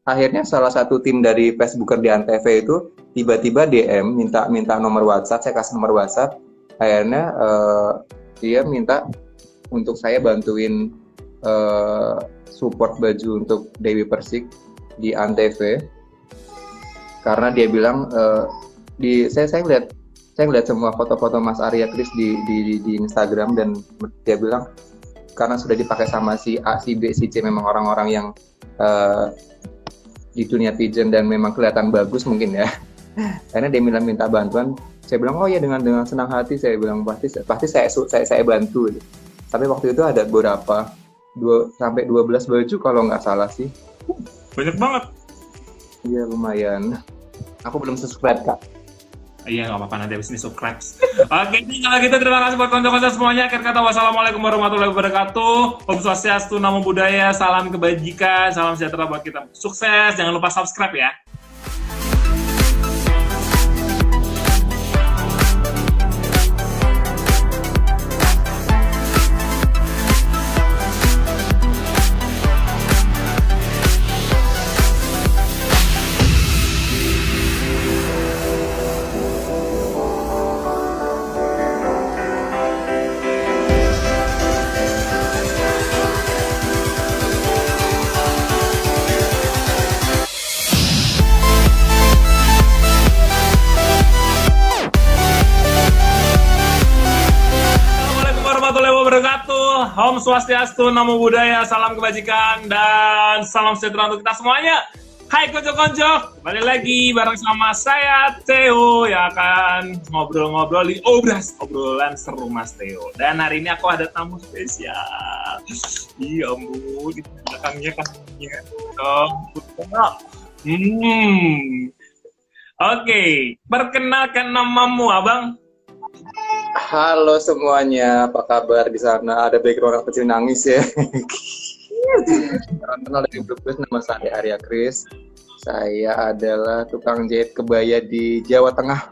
akhirnya salah satu tim dari Facebooker di Antv itu tiba-tiba DM minta nomor WhatsApp, saya kasih nomor WhatsApp. Akhirnya dia minta untuk saya bantuin support baju untuk Dewi Persik di Antv, karena dia bilang saya lihat semua foto-foto Mas Arya Kris di Instagram, dan dia bilang karena sudah dipakai sama si A, si B, si C, memang orang-orang yang di dunia pigeon dan memang kelihatan bagus mungkin ya. Karena dia minta bantuan, saya bilang oh ya dengan senang hati, saya bilang pasti saya bantu. Tapi waktu itu ada beberapa 2-12 baju kalau nggak salah sih. Banyak banget. Iya lumayan. Aku belum subscribe Kak. Iya nggak apa-apa, nanti abis ini subscribe. Oke, kalau gitu terima kasih buat konten-konten semuanya. Akhir kata wassalamualaikum warahmatullahi wabarakatuh. Om Swastiastu, Namo Buddhaya, salam kebajikan, salam sejahtera buat kita. Sukses, jangan lupa subscribe ya. Om Swastiastu, Namo Buddhaya, salam kebajikan, dan salam sejahtera untuk kita semuanya. Hai konco-konco, kembali lagi bareng sama saya Theo yang akan ngobrol-ngobrol di obrolan seru Mas Theo. Dan hari ini aku ada tamu spesial. Iya ampun, di belakangnya kakinya. Oke, perkenalkan namamu abang. Halo semuanya, apa kabar di sana? Ada background orang kecil nangis ya. Kenal dari Blueprint, nama saya Arya Kris. Saya adalah tukang jahit kebaya di Jawa Tengah.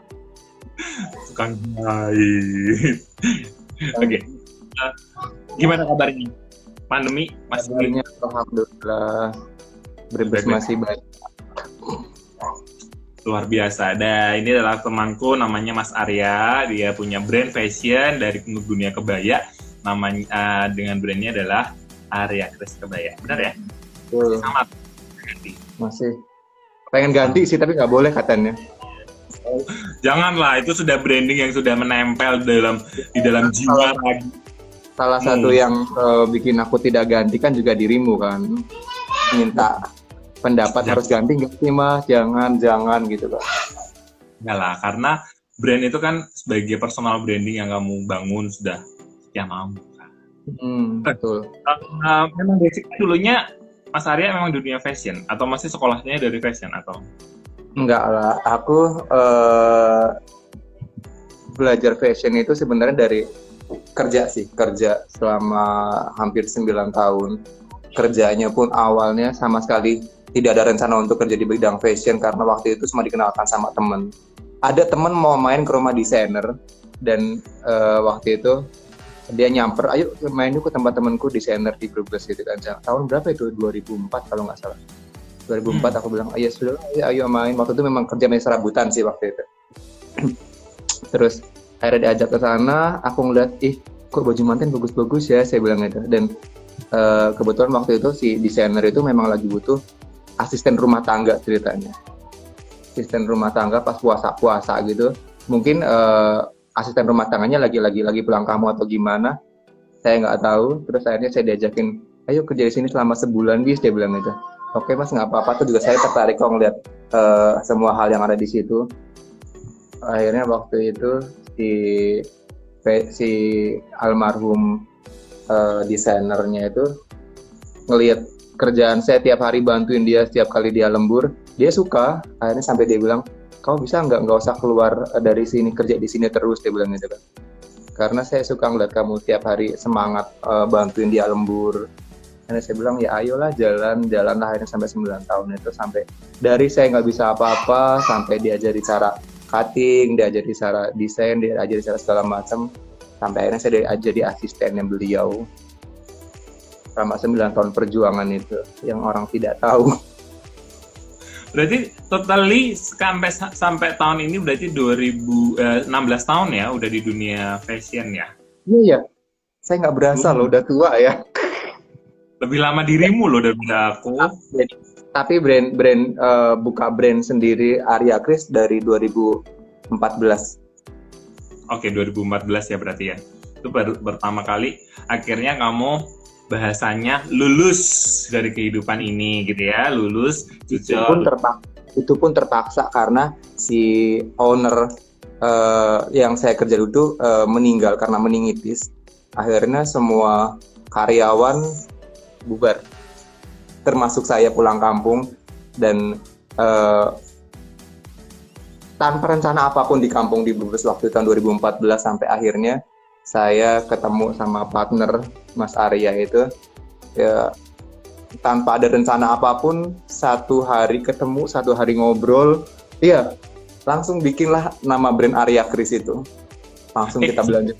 Tukang jahit. Oke. Gimana kabarnya? Pandemi masih? Alhamdulillah. Berbes masih baik. Luar biasa. Dan ini adalah temanku namanya Mas Arya. Dia punya brand fashion dari dunia kebaya. Namanya dengan brandnya adalah Arya Kris Kebaya. Benar ya? Betul. Selamat. Masih pengen ganti sih, tapi nggak boleh katanya. Janganlah, itu sudah branding yang sudah menempel di dalam jiwa lagi. Salah satu yang bikin aku tidak ganti kan juga dirimu kan. Minta pendapat harus ganti nggak sih Mas? Jangan gitu kan. Enggak lah, karena brand itu kan sebagai personal branding yang kamu bangun sudah sekian lama. Betul. Memang basic dulunya Mas Arya memang dunia fashion atau masih sekolahnya dari fashion atau? Enggak lah, aku belajar fashion itu sebenarnya dari kerja selama hampir 9 tahun. Kerjanya pun awalnya sama sekali tidak ada rencana untuk kerja di bidang fashion, karena waktu itu cuma dikenalkan sama temen. Ada temen mau main ke rumah desainer, dan waktu itu dia nyamper, ayo main yuk ke tempat temenku desainer di Brebes gitu kan. Tahun berapa itu? 2004 kalau nggak salah. 2004 aku bilang, ya sudah, ayo main. Waktu itu memang kerja main serabutan sih waktu itu. Terus akhirnya diajak ke sana, aku ngeliat, kok baju manten bagus-bagus ya, saya bilang gitu. Dan kebetulan waktu itu si desainer itu memang lagi butuh asisten rumah tangga ceritanya. Asisten rumah tangga pas puasa gitu. Mungkin asisten rumah tangganya lagi pulang kamu atau gimana, saya nggak tahu. Terus akhirnya saya diajakin, ayo kerja di sini selama sebulan bis, dia bilang gitu. Oke Mas, nggak apa-apa. Tuh juga saya tertarik kok ngeliat semua hal yang ada di situ. Akhirnya waktu itu si almarhum desainernya itu ngelihat kerjaan saya tiap hari bantuin dia setiap kali dia lembur, dia suka. Akhirnya sampai dia bilang, kamu bisa nggak usah keluar dari sini, kerja di sini terus, dia bilang gitu kan. Karena saya suka ngeliat kamu tiap hari semangat bantuin dia lembur. Akhirnya saya bilang, ya ayolah jalan lah. Akhirnya sampai 9 tahun itu, sampai dari saya nggak bisa apa-apa sampai diajari cara cutting, diajari cara desain, diajari cara segala macam, sampai akhirnya saya jadi asistennya beliau selama 9 tahun perjuangan itu yang orang tidak tahu. Berarti totally sampai tahun ini berarti 16 tahun ya udah di dunia fashion ya. Iya ya. Saya nggak berasa loh udah tua ya. Lebih lama dirimu loh daripada aku. Tapi buka brand sendiri Arya Kris dari 2014. Oke, 2014 ya berarti ya. Itu baru pertama kali akhirnya kamu bahasanya lulus dari kehidupan ini gitu ya, lulus. Itu pun terpaksa karena si owner yang saya kerja dulu meninggal karena meningitis. Akhirnya semua karyawan bubar, termasuk saya pulang kampung dan tanpa rencana apapun di kampung di Brebes waktu tahun 2014 sampai akhirnya saya ketemu sama partner Mas Arya itu ya, tanpa ada rencana apapun, satu hari ketemu, satu hari ngobrol, iya langsung bikinlah nama brand Arya Kris itu, langsung kita belanja.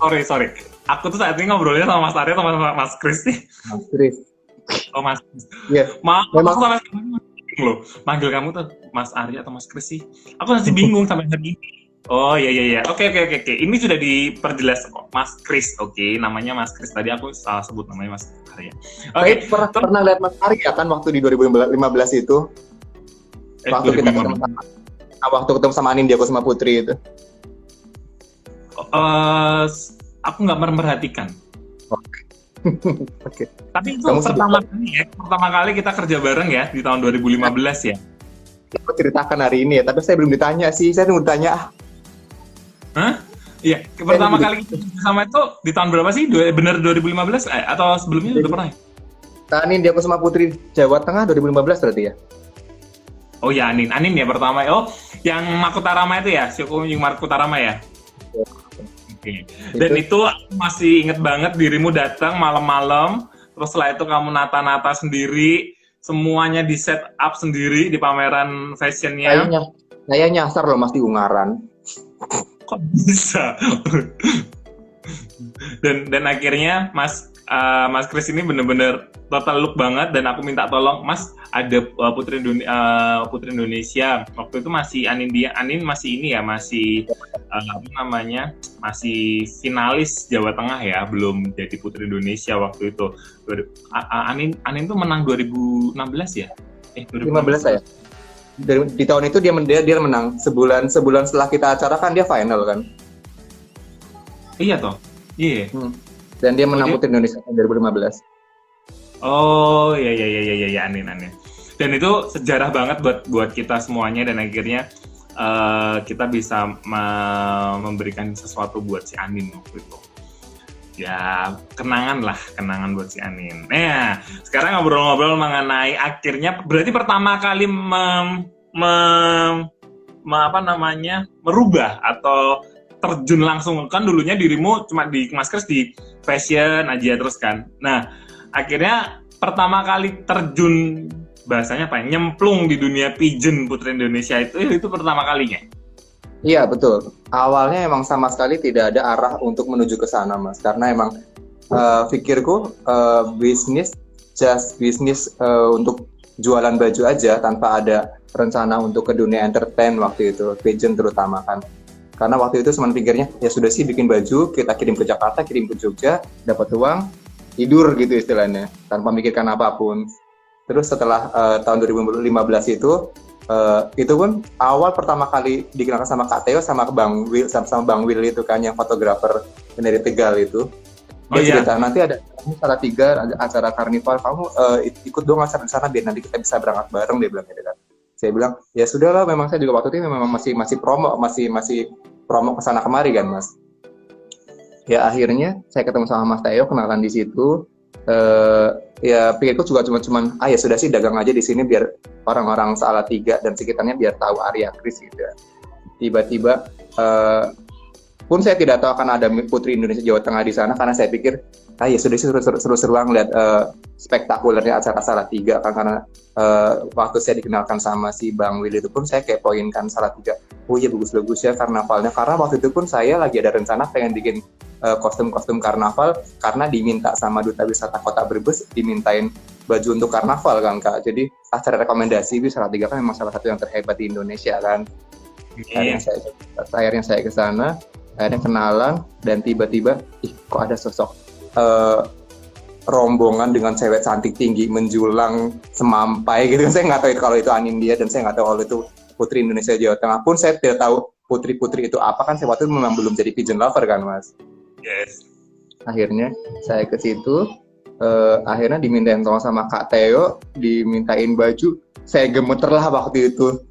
Sorry, aku tuh saat ini ngobrolnya sama Mas Arya sama Mas Kris nih. Mas Kris. Oh Mas. Iya. Maaf, loh, manggil kamu tuh Mas Arya atau Mas Kris sih? Aku masih bingung sampai hari ini. Oh iya. Oke. Ini sudah diperjelas Mas Kris. Oke, namanya Mas Kris. Tadi aku salah sebut namanya Mas Arya. Oke. Pernah lihat Mas Arya kan waktu di 2015 itu. Waktu 2015. Kita ketemu sama Anin Diakusuma Putri itu. Aku nggak memperhatikan. Oke. Tapi itu pertama kali kita kerja bareng ya di tahun 2015 ya. Aku ceritakan hari ini ya, tapi saya belum ditanya sih. Saya belum ditanya. Hah? Iya, pertama kali kita bersama itu di tahun berapa sih? Bener 2015 atau sebelumnya udah pernah ya? Anin Diakusuma Putri Jawa Tengah 2015 berarti ya? Oh ya, Anin ya pertama. Oh, yang Makutarama itu ya? Syukur yang Makutarama ya? Okay. Dan itu aku masih inget banget dirimu datang malam-malam, terus setelah itu kamu nata-nata sendiri, semuanya di set up sendiri di pameran fashionnya. Saya nyasar loh Mas di Ungaran. Kok bisa? dan akhirnya Mas Kris ini bener-bener total look banget dan aku minta tolong Mas, ada Putri Indonesia waktu itu masih Anin masih ini ya, masih masih finalis Jawa Tengah ya, belum jadi Putri Indonesia waktu itu. Anin tuh menang 2016 ya? 2015 saya. Di tahun itu dia menang sebulan setelah kita acara kan dia final kan. Iya toh. Iya. Dan dia menang Putri Indonesia tahun 2015. Oh iya Anin. Dan itu sejarah banget buat kita semuanya dan akhirnya kita bisa memberikan sesuatu buat si Anin waktu itu. Ya kenangan buat si Anin. Nah sekarang ngobrol-ngobrol mengenai akhirnya berarti pertama kali merubah atau terjun langsung, kan dulunya dirimu cuma di Mas Kris di fashion aja terus kan. Nah akhirnya pertama kali terjun bahasanya apa? Nyemplung di dunia pigeon Putri Indonesia itu pertama kalinya. Iya betul. Awalnya emang sama sekali tidak ada arah untuk menuju ke sana Mas, karena emang pikirku bisnis untuk jualan baju aja tanpa ada rencana untuk ke dunia entertain waktu itu, pigeon terutama kan. Karena waktu itu cuma pikirnya ya sudah sih bikin baju, kita kirim ke Jakarta, kirim ke Jogja, dapat uang, tidur gitu istilahnya, tanpa memikirkan apapun. Terus setelah tahun 2015 itu pun awal pertama kali dikenalkan sama Kak Theo sama Bang Will itu kan, yang fotografer dari Tegal itu. Dia cerita nanti ada Salatiga, ada acara karnival, kamu ikut dong acara di sana biar nanti kita bisa berangkat bareng, dia bilang gitu kan. Saya bilang ya sudahlah, memang saya juga waktu itu memang masih promo kesana kemari kan Mas. Ya akhirnya saya ketemu sama Mas Theo, kenalan di situ. Ya pikirku juga cuman ya sudah sih dagang aja di sini biar orang-orang Salatiga dan sekitarnya biar tahu Arya Kris gitu. Tiba-tiba pun saya tidak tahu akan ada Putri Indonesia Jawa Tengah di sana, karena saya pikir ya sudah seru-seruan lihat spektakulernya acara Salatiga kan, karena waktu saya dikenalkan sama si Bang Willy itu pun saya kepoin kan Salatiga. Oh iya bagus-bagus ya karnavalnya, karena waktu itu pun saya lagi ada rencana pengen bikin kostum-kostum karnaval, karena diminta sama Duta Wisata Kota Brebes, dimintain baju untuk karnaval kan Kak. Jadi acara rekomendasi itu Salatiga kan memang salah satu yang terhebat di Indonesia kan. Akhirnya saya ke sana, akhirnya kenalan, dan tiba-tiba kok ada sosok rombongan dengan cewek cantik tinggi menjulang semampai gitu. Saya nggak tahu kalau itu Anindya, dan saya nggak tahu kalau itu Putri Indonesia Jawa Tengah. Pun saya tidak tahu putri-putri itu apa kan, saya waktu itu memang belum jadi pigeon lover kan Mas. Yes. Akhirnya saya ke situ, akhirnya dimintain tolong sama Kak Theo, dimintain baju. Saya gemeter lah waktu itu.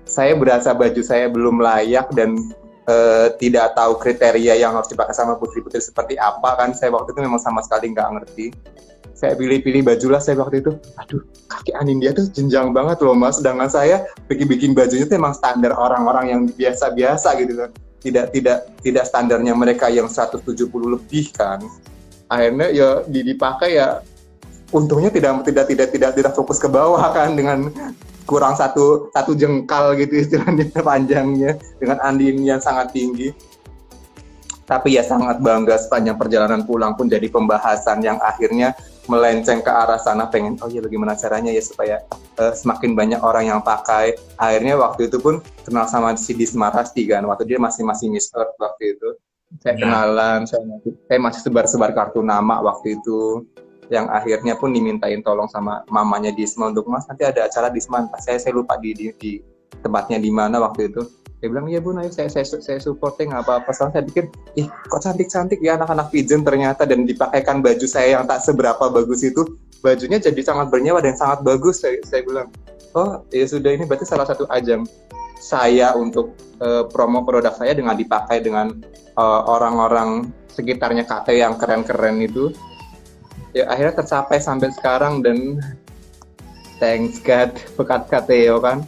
Saya berasa baju saya belum layak dan tidak tahu kriteria yang harus dipakai sama putri-putri seperti apa kan. Saya waktu itu memang sama sekali nggak ngerti. Saya pilih-pilih baju lah saya waktu itu. Aduh, kaki Anindya tuh jenjang banget loh Mas. Sedangkan saya bikin bajunya tuh emang standar orang-orang yang biasa-biasa gitu kan. Tidak standarnya mereka yang 170 lebih kan. Akhirnya ya dipakai ya, untungnya tidak fokus ke bawah kan, dengan kurang satu jengkal gitu istilahnya panjangnya, dengan andin yang sangat tinggi. Tapi ya sangat bangga, sepanjang perjalanan pulang pun jadi pembahasan yang akhirnya melenceng ke arah sana, pengen oh ya bagaimana caranya ya supaya semakin banyak orang yang pakai. Akhirnya waktu itu pun kenal sama si Disma Rasti kan, waktu dia masih Miss Earth waktu itu. Saya kenalan, saya masih sebar-sebar kartu nama waktu itu, yang akhirnya pun dimintain tolong sama mamanya Disma untuk, Mas nanti ada acara Disma, saya lupa di tempatnya di mana waktu itu. Dia bilang iya Bun, ayo saya supporting nggak apa-apa. Soalnya saya pikir kok cantik-cantik ya anak-anak pigeon ternyata, dan dipakaikan baju saya yang tak seberapa bagus itu, bajunya jadi sangat bernyawa dan sangat bagus. Saya bilang oh ya sudah, ini berarti salah satu ajang saya untuk promo produk saya dengan dipakai dengan orang-orang sekitarnya KT yang keren-keren itu. Ya akhirnya tercapai sampai sekarang, dan thanks God berkat Kateo kan,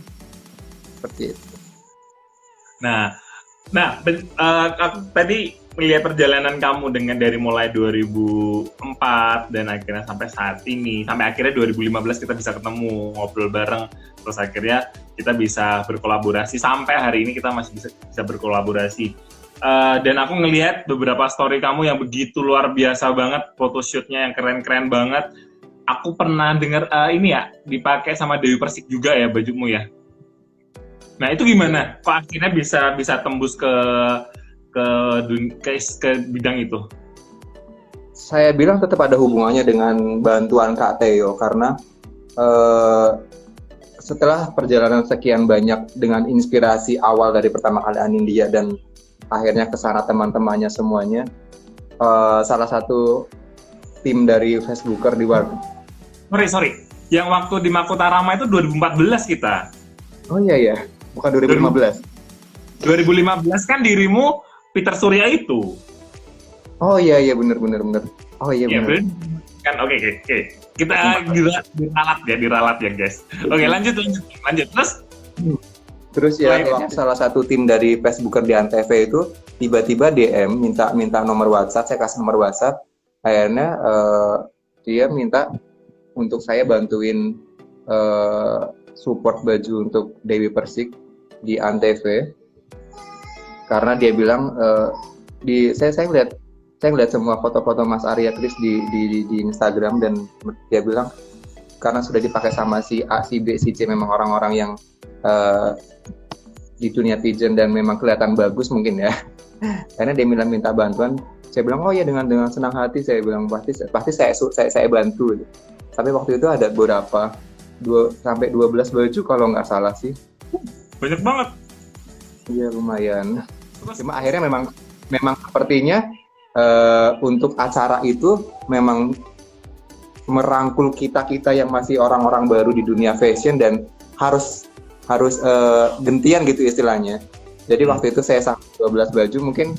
seperti itu. Nah, aku tadi melihat perjalanan kamu dari mulai 2004 dan akhirnya sampai saat ini, sampai akhirnya 2015 kita bisa ketemu, ngobrol bareng, terus akhirnya kita bisa berkolaborasi, sampai hari ini kita masih bisa berkolaborasi. Dan aku ngelihat beberapa story kamu yang begitu luar biasa banget, photoshootnya yang keren-keren banget. Aku pernah dengar ini ya, dipakai sama Dewi Persik juga ya bajumu ya. Nah itu gimana? Kok akhirnya bisa tembus ke bidang itu? Saya bilang tetap ada hubungannya dengan bantuan Kak Theo, karena setelah perjalanan sekian banyak dengan inspirasi awal dari pertama kali Anindya dan akhirnya kesana teman-temannya semuanya, salah satu tim dari Facebooker di Warga. Sorry, yang waktu di Makutarama itu 2014 kita. Oh iya, bukan 2015. 2015 kan dirimu Peter Surya itu. Oh iya benar. Oh iya benar. Kan oke. Kita diralat ya guys. Oke, lanjut. Terus ya salah satu tim dari Facebooker di Antv itu tiba-tiba DM minta nomor WhatsApp, saya kasih nomor WhatsApp. Akhirnya dia minta untuk saya bantuin support baju untuk Dewi Persik di Antv, karena dia bilang saya ngeliat semua foto-foto Mas Arya Kris di Instagram, dan dia bilang karena sudah dipakai sama si A, si B, si C, memang orang-orang yang di dunia pigeon dan memang kelihatan bagus mungkin ya. Karena dia minta bantuan, saya bilang oh ya dengan senang hati, saya bilang pasti saya bantu. Tapi waktu itu ada beberapa 12 baju kalau nggak salah sih. Banyak banget. Iya lumayan. Cuma akhirnya memang sepertinya untuk acara itu memang merangkul kita yang masih orang-orang baru di dunia fashion, dan harus gantian gitu istilahnya. Jadi waktu itu saya sampai 12 baju, mungkin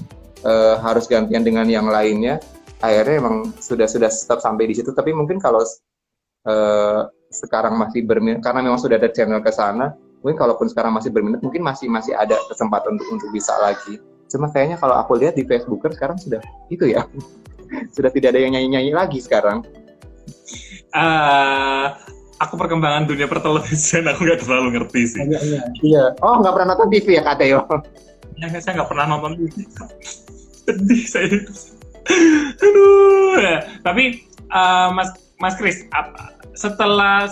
harus gantian dengan yang lainnya. Akhirnya memang sudah stop sampai di situ. Tapi mungkin kalau sekarang masih berminat, karena memang sudah ada channel ke sana, mungkin kalaupun sekarang masih berminat, mungkin masih ada kesempatan untuk bisa lagi. Cuma kayaknya kalau aku lihat di Facebooker sekarang sudah itu ya, sudah tidak ada yang nyanyi-nyanyi lagi sekarang. Aku perkembangan dunia pertelevisian aku nggak terlalu ngerti sih. Iya. Oh, nggak pernah nonton TV ya, Kak Teo? Saya nggak pernah nonton TV. Sedih saya. Aduh. Ya. Tapi Mas Kris, setelah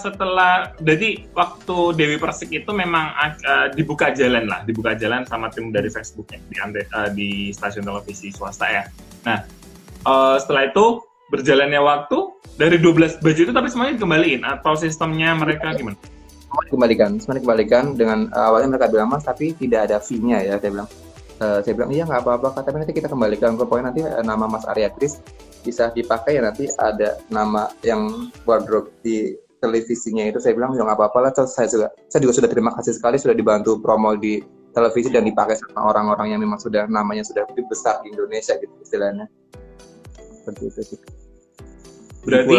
jadi waktu Dewi Persik itu memang dibuka jalan sama tim dari Facebooknya di stasiun televisi swasta ya. Nah, setelah itu berjalannya waktu dari 12 baju itu tapi semuanya dikembaliin atau sistemnya mereka gimana? Semuanya dikembalikan dengan awalnya mereka bilang, Mas, tapi tidak ada fee-nya ya. Saya bilang iya nggak apa-apa, tapi nanti kita kembalikan ke poin, nanti nama Mas Arya Kris bisa dipakai ya, nanti ada nama yang wardrobe di televisinya itu. Saya bilang ya nggak apa-apa lah, saya juga sudah terima kasih sekali sudah dibantu promo di televisi dan dipakai sama orang-orang yang memang sudah namanya sudah lebih besar di Indonesia gitu istilahnya. Seperti itu sih. Berarti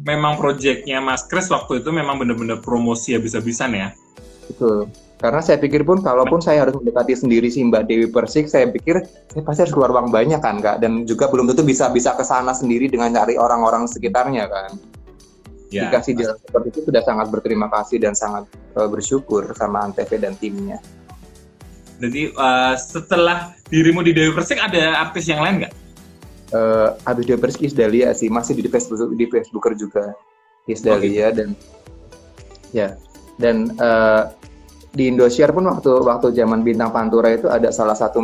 memang proyeknya Mas Kris waktu itu memang benar-benar promosi habis-habisan ya? Betul. Karena saya pikir pun kalaupun saya harus mendekati sendiri si Mbak Dewi Persik, saya pikir saya pasti harus keluar uang banyak kan, Kak, dan juga belum tentu bisa ke sana sendiri dengan cari orang-orang sekitarnya kan. Ya, dikasih jalan seperti itu sudah sangat berterima kasih dan sangat bersyukur sama Antv dan timnya. Jadi setelah dirimu di Dewi Persik ada artis yang lain nggak? Habis Dewi Persik Isdalia sih, masih di Facebooker juga Isdalia. Dan di Indosiar pun waktu zaman Bintang Pantura itu ada salah satu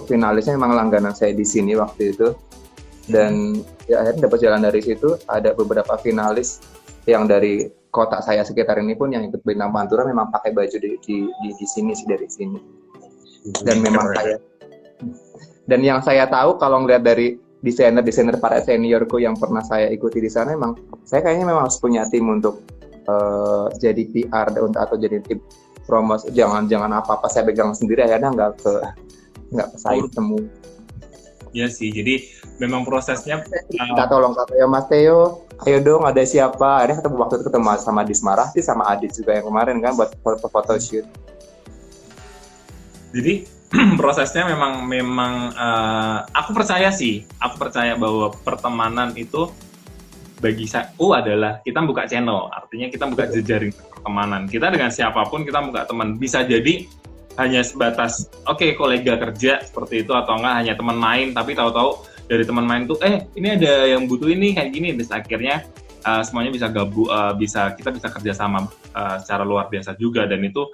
finalisnya memang langganan saya di sini waktu itu, dan ya akhirnya dapat jalan dari situ. Ada beberapa finalis yang dari kota saya sekitar ini pun yang ikut Bintang Pantura memang pakai baju di sini sih, dari sini. Dan memang dan yang saya tahu kalau ngeliat dari desainer para seniorku yang pernah saya ikuti di sana, memang saya kayaknya memang harus punya tim untuk jadi PR atau jadi tim promosi. Jangan apa-apa saya pegang sendiri, akhirnya nggak ke saya temu. Iya sih, jadi memang prosesnya minta tolong Kak Teo, Mas Teo, ayo dong ada siapa? Ada waktu itu ketemu sama Disma Rahti sama Adit juga yang kemarin kan buat foto shoot. Jadi prosesnya memang aku percaya bahwa pertemanan itu bagi saya adalah kita buka channel, artinya kita buka jejaring pertemanan. Kita dengan siapapun kita buka teman, bisa jadi hanya sebatas kolega kerja seperti itu, atau enggak hanya teman main, tapi tahu-tahu dari teman main tuh ini ada yang butuh ini kayak gini, dan akhirnya semuanya bisa kita bisa kerjasama secara luar biasa juga, dan itu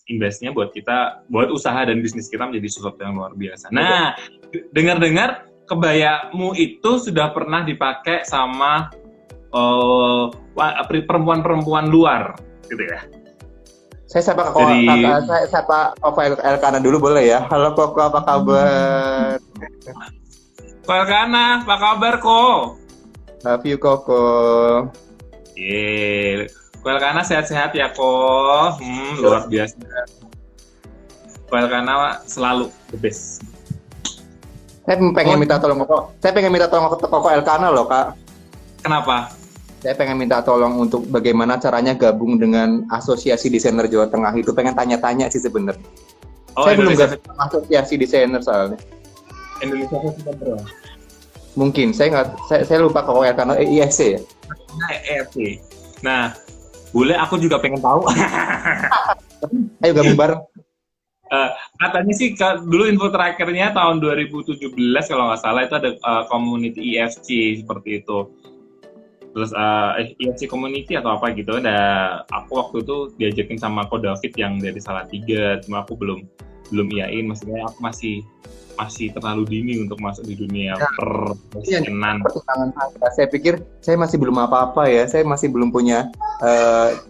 investnya buat kita, buat usaha dan bisnis kita menjadi sesuatu yang luar biasa. Nah, dengar-dengar kebayamu itu sudah pernah dipakai sama perempuan-perempuan luar, gitu ya? Saya sapa Koko Elkana dulu boleh ya? Halo Koko, apa kabar? Koko Elkana, apa kabar Ko? Love you Koko. Koko Elkana sehat-sehat ya Ko. Luar biasa. Koko Elkana selalu the best. Saya pengen minta tolong Koko Elkana loh, Kak. Kenapa? Saya pengen minta tolong untuk bagaimana caranya gabung dengan Asosiasi Desainer Jawa Tengah itu. Pengen tanya-tanya sih sebenarnya. Saya belum gabung Asosiasi Desainer soalnya. Indonesia Fashion. Mungkin saya lupa Koko Elkana IFC ya. IFC. Nah, boleh aku juga pengen tahu. Ayo gabung bareng. Katanya sih dulu info terakhirnya tahun 2017 kalau nggak salah itu ada community IFC seperti itu. Terus IFC community atau apa gitu. Nah, aku waktu itu diajakin sama Ko David yang dari Salatiga, cuma aku belum iyain. Maksudnya aku masih terlalu dini untuk masuk di dunia persenan. Saya pikir saya masih belum apa-apa ya. Saya masih belum punya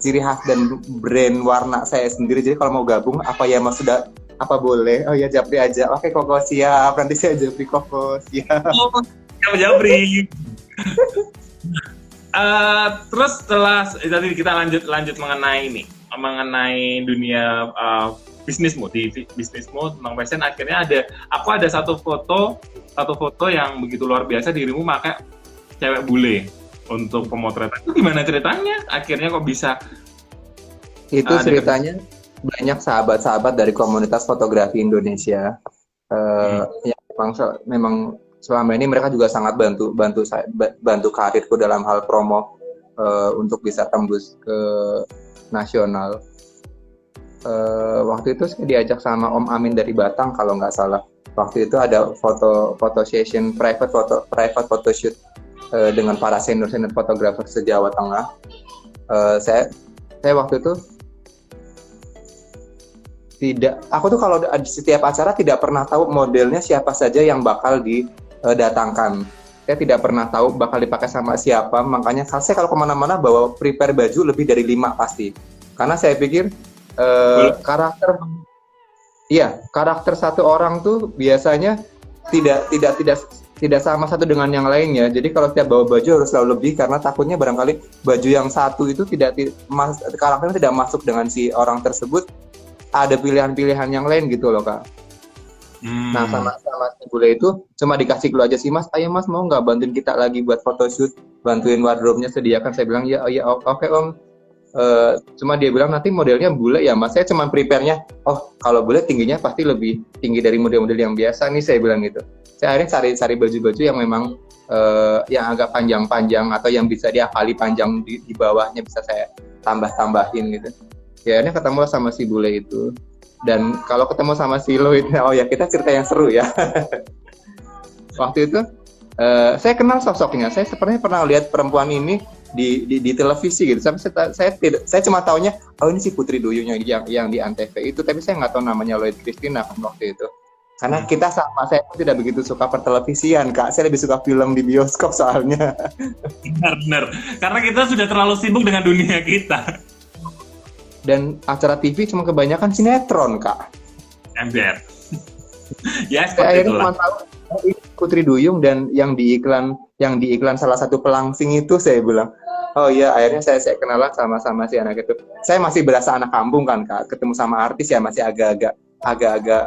ciri khas dan brand warna saya sendiri. Jadi kalau mau gabung, apa ya Mas sudah apa boleh? Oh ya Japri aja. Oke Koko siap. Nanti saya Japri Koko siap. Siap Japri. Terus setelah tadi kita lanjut mengenai dunia bisnismu tentang fashion. Akhirnya aku ada satu foto yang begitu luar biasa, dirimu pakai cewek bule untuk pemotretan. Itu gimana ceritanya? Akhirnya kok bisa? Itu ceritanya banyak sahabat-sahabat dari komunitas fotografi Indonesia yang memang selama ini mereka juga sangat bantu karirku dalam hal promo untuk bisa tembus ke nasional. Waktu itu saya diajak sama Om Amin dari Batang kalau nggak salah. Waktu itu ada foto session private photo shoot dengan para senior fotografer se-Jawa Tengah. Saya waktu itu aku tuh kalau di setiap acara tidak pernah tahu modelnya siapa saja yang bakal didatangkan. Saya tidak pernah tahu bakal dipakai sama siapa, makanya saya kalau kemana-mana bawa prepare baju lebih dari 5 pasti. Karena saya pikir karakter satu orang tuh biasanya tidak sama satu dengan yang lainnya. Jadi kalau setiap bawa baju harus selalu lebih, karena takutnya barangkali baju yang satu itu karakternya tidak masuk dengan si orang tersebut. Ada pilihan-pilihan yang lain gitu loh, Kak. Nah, sama si bule itu cuma dikasih clue aja sih, Mas, ayo Mas mau nggak bantuin kita lagi buat photoshoot, bantuin wardrobe-nya sediakan. Saya bilang ya oke Om. Cuma dia bilang nanti modelnya bule ya Mas. Saya cuma prepare-nya, kalau bule tingginya pasti lebih tinggi dari model-model yang biasa nih, saya bilang gitu. Saya akhirnya cari baju-baju yang memang yang agak panjang-panjang atau yang bisa diakali panjang di bawahnya, bisa saya tambahin gitu. Ya akhirnya ketemu sama si bule itu. Dan kalau ketemu sama si Lloyd, kita cerita yang seru ya. Waktu itu saya kenal sosoknya. Saya sebenarnya pernah lihat perempuan ini di televisi gitu. Saya cuma taunya, ini si Putri Duyung yang di Antv itu, tapi saya nggak tahu namanya Lloyd Christina waktu itu. Karena saya tidak begitu suka pertelevisian, Kak. Saya lebih suka film di bioskop soalnya. Benar. Karena kita sudah terlalu sibuk dengan dunia kita. Dan acara TV cuma kebanyakan sinetron, Kak. Ember. Ya, saya akhirnya cuma tahu ini Putri Duyung, dan yang di iklan salah satu pelangsing itu saya bilang, akhirnya saya kenalan sama si anak itu. Saya masih berasa anak kampung kan, Kak. Ketemu sama artis ya masih agak-agak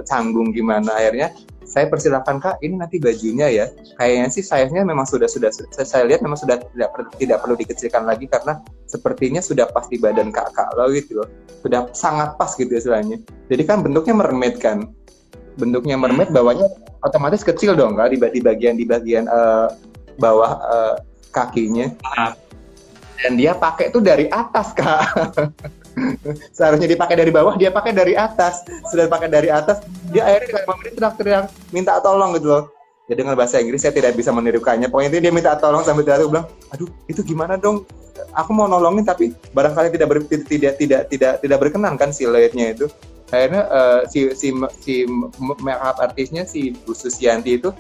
canggung gimana. Akhirnya saya persilakan, Kak, ini nanti bajunya ya. Kayaknya sih size-nya memang sudah saya lihat memang sudah tidak perlu dikecilkan lagi, karena sepertinya sudah pas di badan kakak lo gitu loh. Sudah sangat pas gitu istilahnya. Jadi kan bentuknya mermaid kan. Bentuknya mermaid, bawahnya otomatis kecil dong, Kak, di bagian bawah kakinya. Dan dia pakai tuh dari atas, Kak. Seharusnya dipakai dari bawah, dia pakai dari atas. Sudah pakai dari atas, dia akhirnya dengan memberi teriak-teriak minta tolong gitu loh. Ya dengan bahasa Inggris saya tidak bisa menirukannya. Pokoknya dia minta tolong sambil teriak, bilang, aduh itu gimana dong? Aku mau nolongin tapi barangkali tidak berkenan kan si Lloyd-nya itu. Akhirnya si makeup artisnya si Bu Susianti itu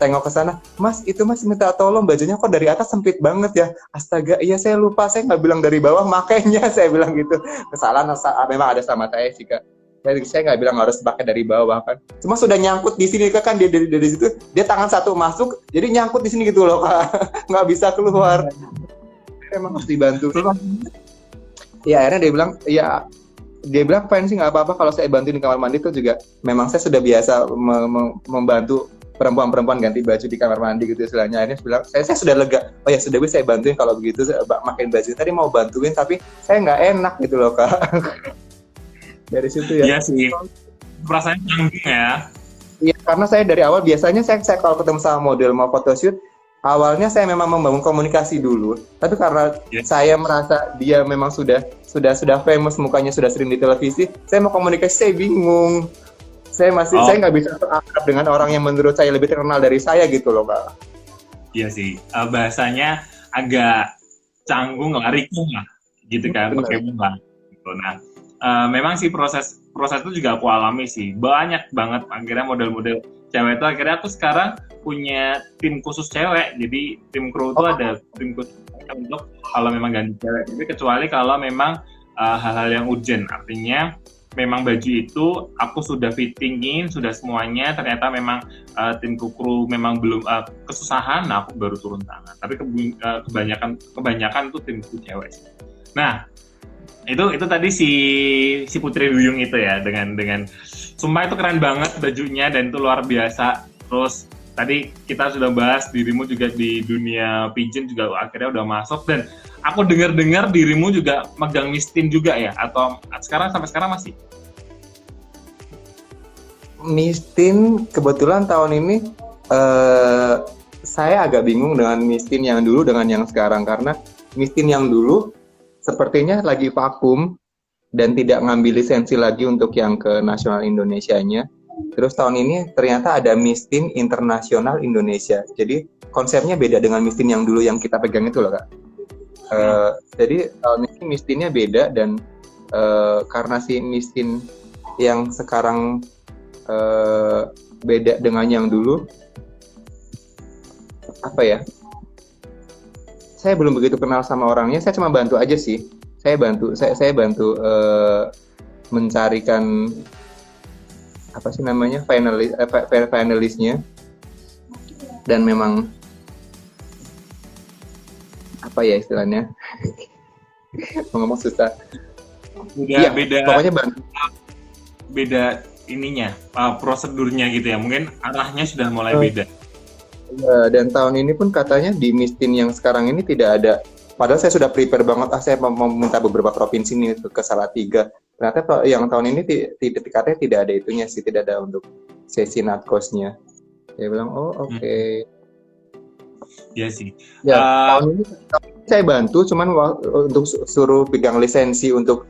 tengok ke sana, Mas minta tolong bajunya kok dari atas sempit banget ya. Astaga, iya saya lupa, saya nggak bilang dari bawah, makanya saya bilang gitu. Kesalahan memang ada sama saya sih, Kak. Saya nggak bilang harus pakai dari bawah kan. Cuma sudah nyangkut di sini kan, dia dari situ dia tangan satu masuk, jadi nyangkut di sini gitu loh, Kak. Nggak bisa keluar. Emang harus dibantu. Ya akhirnya dia bilang pengen sih nggak apa-apa kalau saya bantu di kamar mandi. Itu juga memang saya sudah biasa membantu perempuan-perempuan ganti baju di kamar mandi gitu istilahnya. Akhirnya bilang, saya sudah lega, ya sudah bisa saya bantuin kalau begitu, makin baju tadi mau bantuin tapi saya nggak enak gitu loh, Kak. Dari situ ya. Iya sih, perasaan canggung ya. Iya, karena saya dari awal biasanya saya kalau ketemu sama model mau photoshoot, awalnya saya memang membangun komunikasi dulu, tapi karena saya merasa dia memang sudah famous, mukanya sudah sering di televisi, saya mau komunikasi saya bingung. Saya nggak bisa akrab dengan orang yang menurut saya lebih terkenal dari saya gitu loh, Kak. Iya sih, bahasanya agak canggung lah, rikung lah, gitu kan, pakai bunga. Gitu. Nah, memang sih proses itu juga aku alami sih, banyak banget akhirnya model-model cewek itu. Akhirnya aku sekarang punya tim khusus cewek, jadi tim kru itu ada tim khusus untuk kalau memang ganti cewek. Tapi kecuali kalau memang hal-hal yang urgent, artinya memang baju itu aku sudah fittingin, sudah semuanya, ternyata memang tim kru memang belum kesusahan, nah aku baru turun tangan. Tapi kebanyakan tuh tim kru cewek. Nah, itu tadi si Putri Duyung itu ya, dengan sumpah itu keren banget bajunya dan itu luar biasa. Terus tadi kita sudah bahas dirimu juga di dunia pigeon juga akhirnya udah masuk, dan aku dengar dirimu juga megang Mistin juga ya, atau sampai sekarang masih? Mistin kebetulan tahun ini saya agak bingung dengan Mistin yang dulu dengan yang sekarang, karena Mistin yang dulu sepertinya lagi vakum dan tidak ngambil lisensi lagi untuk yang ke nasional Indonesianya. Terus tahun ini ternyata ada Mistin Internasional Indonesia. Jadi konsepnya beda dengan Mistin yang dulu yang kita pegang itu loh, Kak. Jadi tahun ini Mistinnya beda, dan karena si Mistin yang sekarang beda dengan yang dulu, apa ya? Saya belum begitu kenal sama orangnya. Saya cuma bantu aja sih. Saya bantu mencarikan apa sih namanya finalisnya, dan memang apa ya istilahnya ngomong susah. Beda, pokoknya bantu. Beda ininya, prosedurnya gitu ya. Mungkin arahnya sudah mulai beda. Dan tahun ini pun katanya di Mistin yang sekarang ini tidak ada. Padahal saya sudah prepare banget, saya mau minta beberapa provinsi nih ke Salatiga. Ternyata yang tahun ini katanya tidak ada itunya sih, tidak ada untuk sesi natkosnya. Saya bilang, oke. Iya sih. Ya, tahun ini saya bantu, cuman untuk suruh pegang lisensi untuk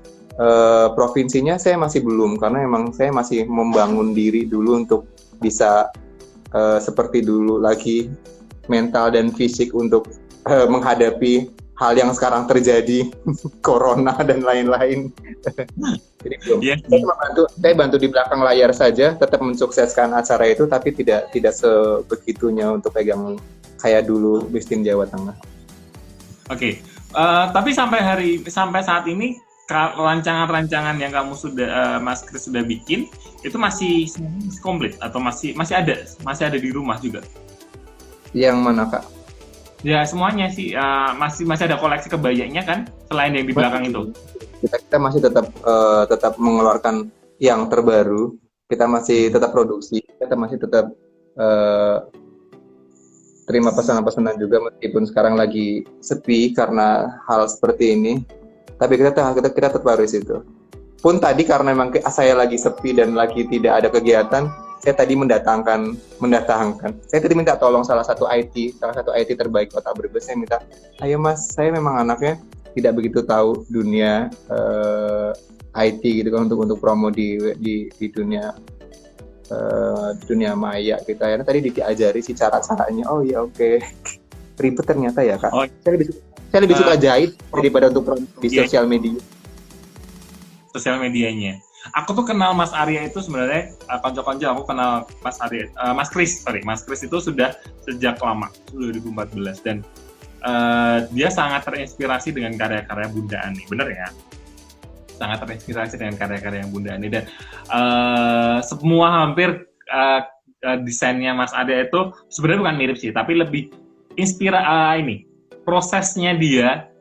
provinsinya saya masih belum, karena emang saya masih membangun diri dulu untuk bisa seperti dulu lagi, mental dan fisik untuk menghadapi hal yang sekarang terjadi, corona dan lain-lain. Jadi belum. Saya bantu di belakang layar saja, tetap mensukseskan acara itu, tapi tidak sebegitunya untuk pegang kayak dulu Mistin Jawa Tengah. Oke. Tapi sampai saat ini rancangan-rancangan yang kamu sudah Mas Kris sudah bikin itu masih komplit atau masih ada di rumah juga? Yang mana, Kak? Ya semuanya sih, masih ada koleksi kebayanya kan, selain yang di belakang itu. Kita masih tetap mengeluarkan yang terbaru, kita masih tetap produksi, kita masih tetap terima pesanan-pesanan juga, meskipun sekarang lagi sepi karena hal seperti ini. Tapi kita tetap harus itu. Pun tadi karena memang saya lagi sepi dan lagi tidak ada kegiatan, saya tadi mendatangkan. Saya tadi minta tolong salah satu IT terbaik Kota Brebes. Saya minta, ayo Mas, saya memang anaknya tidak begitu tahu dunia IT gitu kan, untuk promo di dunia maya kita ya. Tadi diajari sih cara-caranya. Oh iya, oke. Ribet ternyata ya, Kak. Saya lebih suka jahit daripada untuk promo di sosial media. Sosial medianya. Aku tuh kenal Mas Arya itu sebenarnya konco-konco, aku kenal Mas Arya, Mas Kris itu sudah sejak lama, 2014, dan dia sangat terinspirasi dengan karya-karya Bunda Ani, bener ya? Sangat terinspirasi dengan karya-karya Bunda Ani, dan semua hampir desainnya Mas Arya itu sebenarnya bukan mirip sih, tapi lebih prosesnya dia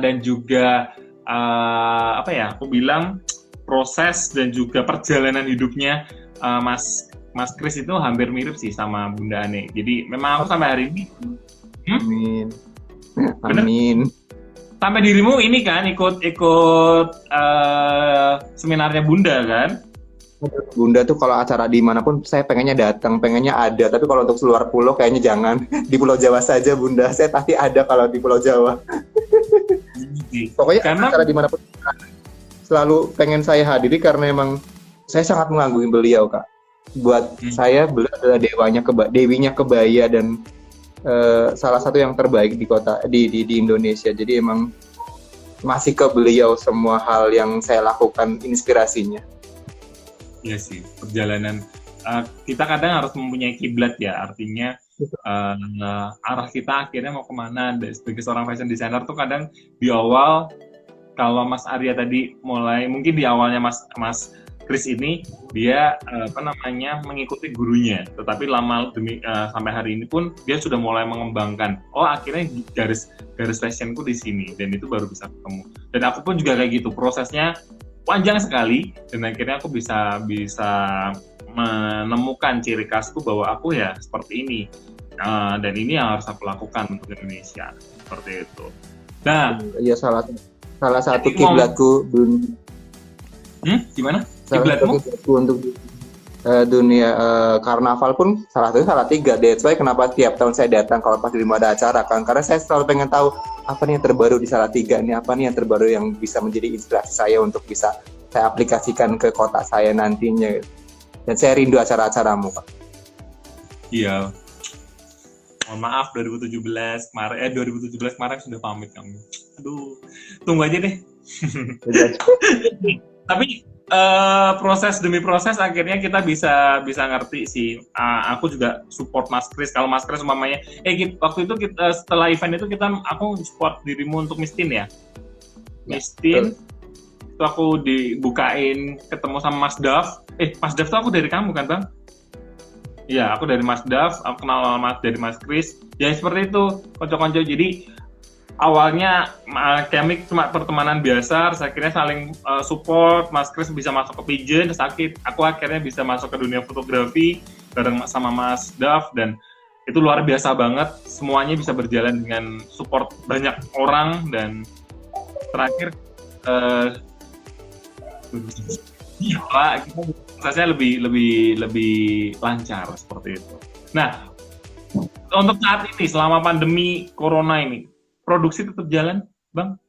dan juga aku bilang proses dan juga perjalanan hidupnya Mas Kris itu hampir mirip sih sama Bunda Ane. Jadi memang aku sampai hari ini Amin. Sampai dirimu ini kan ikut seminarnya Bunda kan? Bunda tuh kalau acara dimanapun saya pengennya datang, pengennya ada. Tapi kalau untuk seluar pulau kayaknya jangan. Di Pulau Jawa saja Bunda. Saya pasti ada kalau di Pulau Jawa. Pokoknya karena acara dimanapun selalu pengen saya hadiri, karena emang saya sangat mengagumi beliau, Kak. Buat saya beliau adalah dewinya kebaya, dan salah satu yang terbaik di kota di Indonesia. Jadi emang masih ke beliau semua hal yang saya lakukan inspirasinya. Iya sih, perjalanan kita kadang harus mempunyai kiblat ya, artinya arah kita akhirnya mau kemana. Sebagai seorang fashion designer tuh kadang di awal, kalau Mas Arya tadi mulai, mungkin di awalnya Mas Kris ini dia mengikuti gurunya, tetapi lama demi sampai hari ini pun dia sudah mulai mengembangkan. Oh, akhirnya garis fashionku di sini, dan itu baru bisa ketemu. Dan aku pun juga kayak gitu, prosesnya panjang sekali, dan akhirnya aku bisa menemukan ciri khasku bahwa aku ya seperti ini. Dan ini yang harus aku lakukan untuk Indonesia, seperti itu. Nah, iya salah satu kiblatku dunia. Gimana? Salah satu kiblatku untuk dunia karnaval pun salah satu Salatiga. That's why kenapa tiap tahun saya datang kalau pas di rumah ada acara kan, karena saya selalu pengen tahu apa nih yang terbaru di Salatiga ini, apa nih yang terbaru yang bisa menjadi inspirasi saya untuk bisa saya aplikasikan ke kota saya nantinya. Dan saya rindu acara-acaramu, Pak. Iya. Mohon maaf 2017 kemarin sudah pamit kamu. Aduh, tunggu aja deh. Tapi proses demi proses akhirnya kita bisa ngerti sih. Aku juga support Mas Kris. Kalau Mas Kris umpamanya, waktu itu setelah event itu aku support dirimu untuk Mistin ya. Mistin. Itu aku dibukain ketemu sama Mas Dav. Mas Dav tuh aku dari kamu kan, Bang? Iya, aku dari Mas Dav, aku kenal dari Mas Kris. Ya seperti itu, konco-konco. Jadi awalnya kami cuma pertemanan biasa, terus akhirnya saling support. Mas Kris bisa masuk ke Pigeon, terus aku akhirnya bisa masuk ke dunia fotografi bareng sama Mas Dav, dan itu luar biasa banget. Semuanya bisa berjalan dengan support banyak orang, dan terakhir kita prosesnya lebih lancar seperti itu. Nah, untuk saat ini selama pandemi corona ini, produksi tetap jalan, Bang?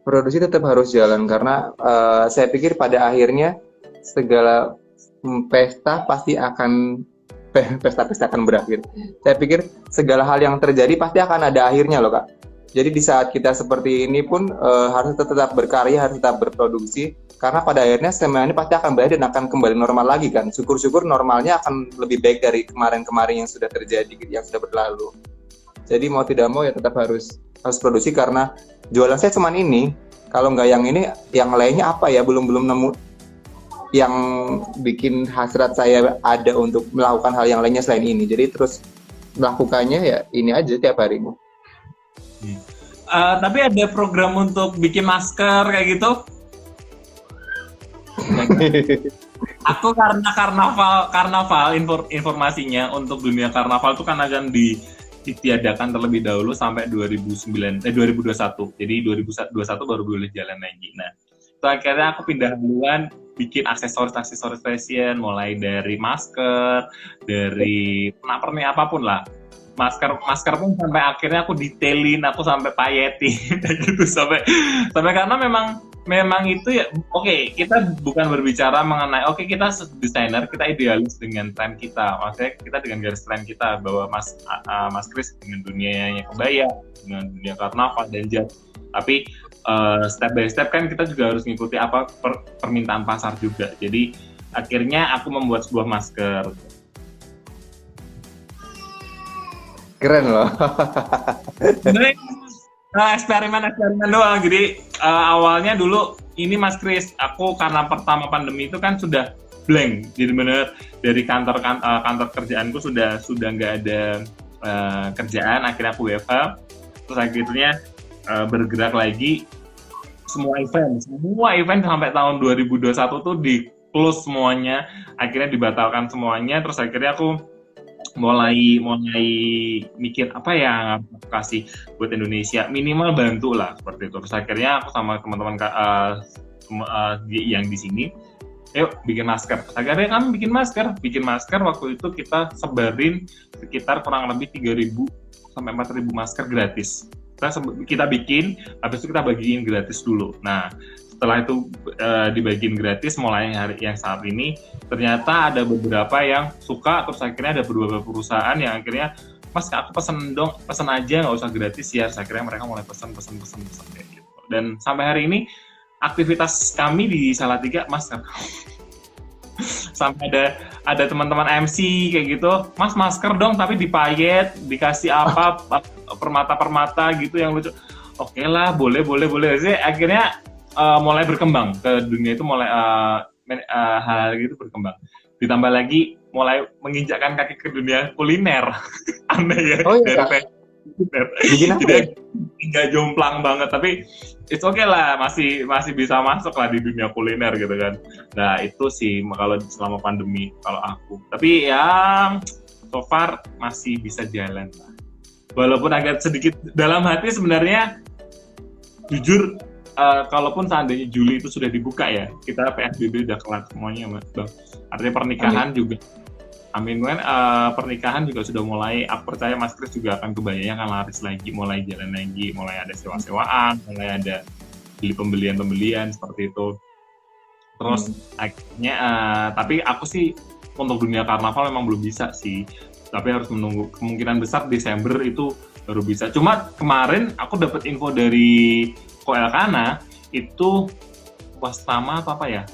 Produksi tetap harus jalan karena saya pikir pada akhirnya segala pesta akan berakhir. Saya pikir segala hal yang terjadi pasti akan ada akhirnya loh, Kak. Jadi di saat kita seperti ini pun harus tetap berkarya, harus tetap berproduksi, karena pada akhirnya semuanya ini pasti akan berakhir dan akan kembali normal lagi kan. Syukur-syukur normalnya akan lebih baik dari kemarin-kemarin yang sudah terjadi, yang sudah berlalu. Jadi mau tidak mau ya tetap harus produksi karena jualan saya cuma ini. Kalau nggak yang ini, yang lainnya apa ya? Belum nemu yang bikin hasrat saya ada untuk melakukan hal yang lainnya selain ini. Jadi terus melakukannya ya ini aja tiap hari. Tapi ada program untuk bikin masker kayak gitu? Aku karena karnaval informasinya untuk dunia karnaval itu kan akan ditiadakan terlebih dahulu sampai 2021. Jadi 2021 baru boleh jalan lagi. Nah, itu akhirnya aku pindah duluan bikin aksesoris fashion, mulai dari masker, dari pernak-pernik apapun lah. Masker pun sampai akhirnya aku detailin, aku sampai payetin gitu sampai karena memang itu ya oke, kita bukan berbicara mengenai kita desainer, kita idealis dengan tren kita, maksudnya kita dengan garis tren kita bahwa Mas Kris dengan dunianya kebaya, dengan dunia karnaval dan jazz, tapi step by step kan kita juga harus mengikuti permintaan pasar juga. Jadi akhirnya aku membuat sebuah masker. Keren loh. Eksperimen doang. Jadi awalnya dulu ini Mas Kris, aku karena pertama pandemi itu kan sudah blank. Jadi benar dari kantor kerjaanku sudah nggak ada kerjaan. Akhirnya aku WFH. Terus akhirnya bergerak lagi. Semua event sampai tahun 2021 tuh di close semuanya. Akhirnya dibatalkan semuanya. Terus akhirnya aku mulai mikir apa yang aku kasih buat Indonesia, minimal bantu lah seperti itu. Terus akhirnya aku sama teman-teman yang di sini, yuk bikin masker. Terus akhirnya kami bikin masker waktu itu kita sebarin sekitar kurang lebih 3.000 sampai 4.000 masker gratis. Kita bikin, habis itu kita bagiin gratis dulu. Nah, setelah itu dibagiin gratis mulai hari yang saat ini, ternyata ada beberapa yang suka, terus akhirnya ada beberapa perusahaan yang akhirnya, Mas aku pesen aja nggak usah gratis ya. Terus akhirnya mereka mulai pesen kayak gitu. Dan sampai hari ini aktivitas kami di Salatiga masker. Sampai ada teman-teman MC kayak gitu, Mas masker dong tapi dipayet, dikasih apa permata gitu yang lucu. Oke lah, boleh. Jadi akhirnya mulai berkembang ke dunia itu, mulai hal-hal gitu berkembang. Ditambah lagi mulai menginjakkan kaki ke dunia kuliner. Aneh ya. Oh iya. Bikin apa? Jadi nggak jomplang banget, tapi it's okay lah, masih bisa masuk lah di dunia kuliner gitu kan. Nah itu sih kalau selama pandemi kalau aku. Tapi ya so far masih bisa jalan lah. Walaupun agak sedikit dalam hati sebenarnya, jujur kalaupun seandainya Juli itu sudah dibuka ya, kita PSBB udah kelar semuanya Bang. Artinya pernikahan juga. Amin kan, pernikahan juga sudah mulai, aku percaya Mas Kris juga akan kebayanya kan laris lagi, mulai jalan lagi, mulai ada sewa-sewaan, mulai ada beli pembelian seperti itu. Terus akhirnya, tapi aku sih untuk dunia karnaval memang belum bisa sih, tapi harus menunggu, kemungkinan besar Desember itu baru bisa. Cuma kemarin aku dapat info dari Koelkana, itu Wastama apa ya?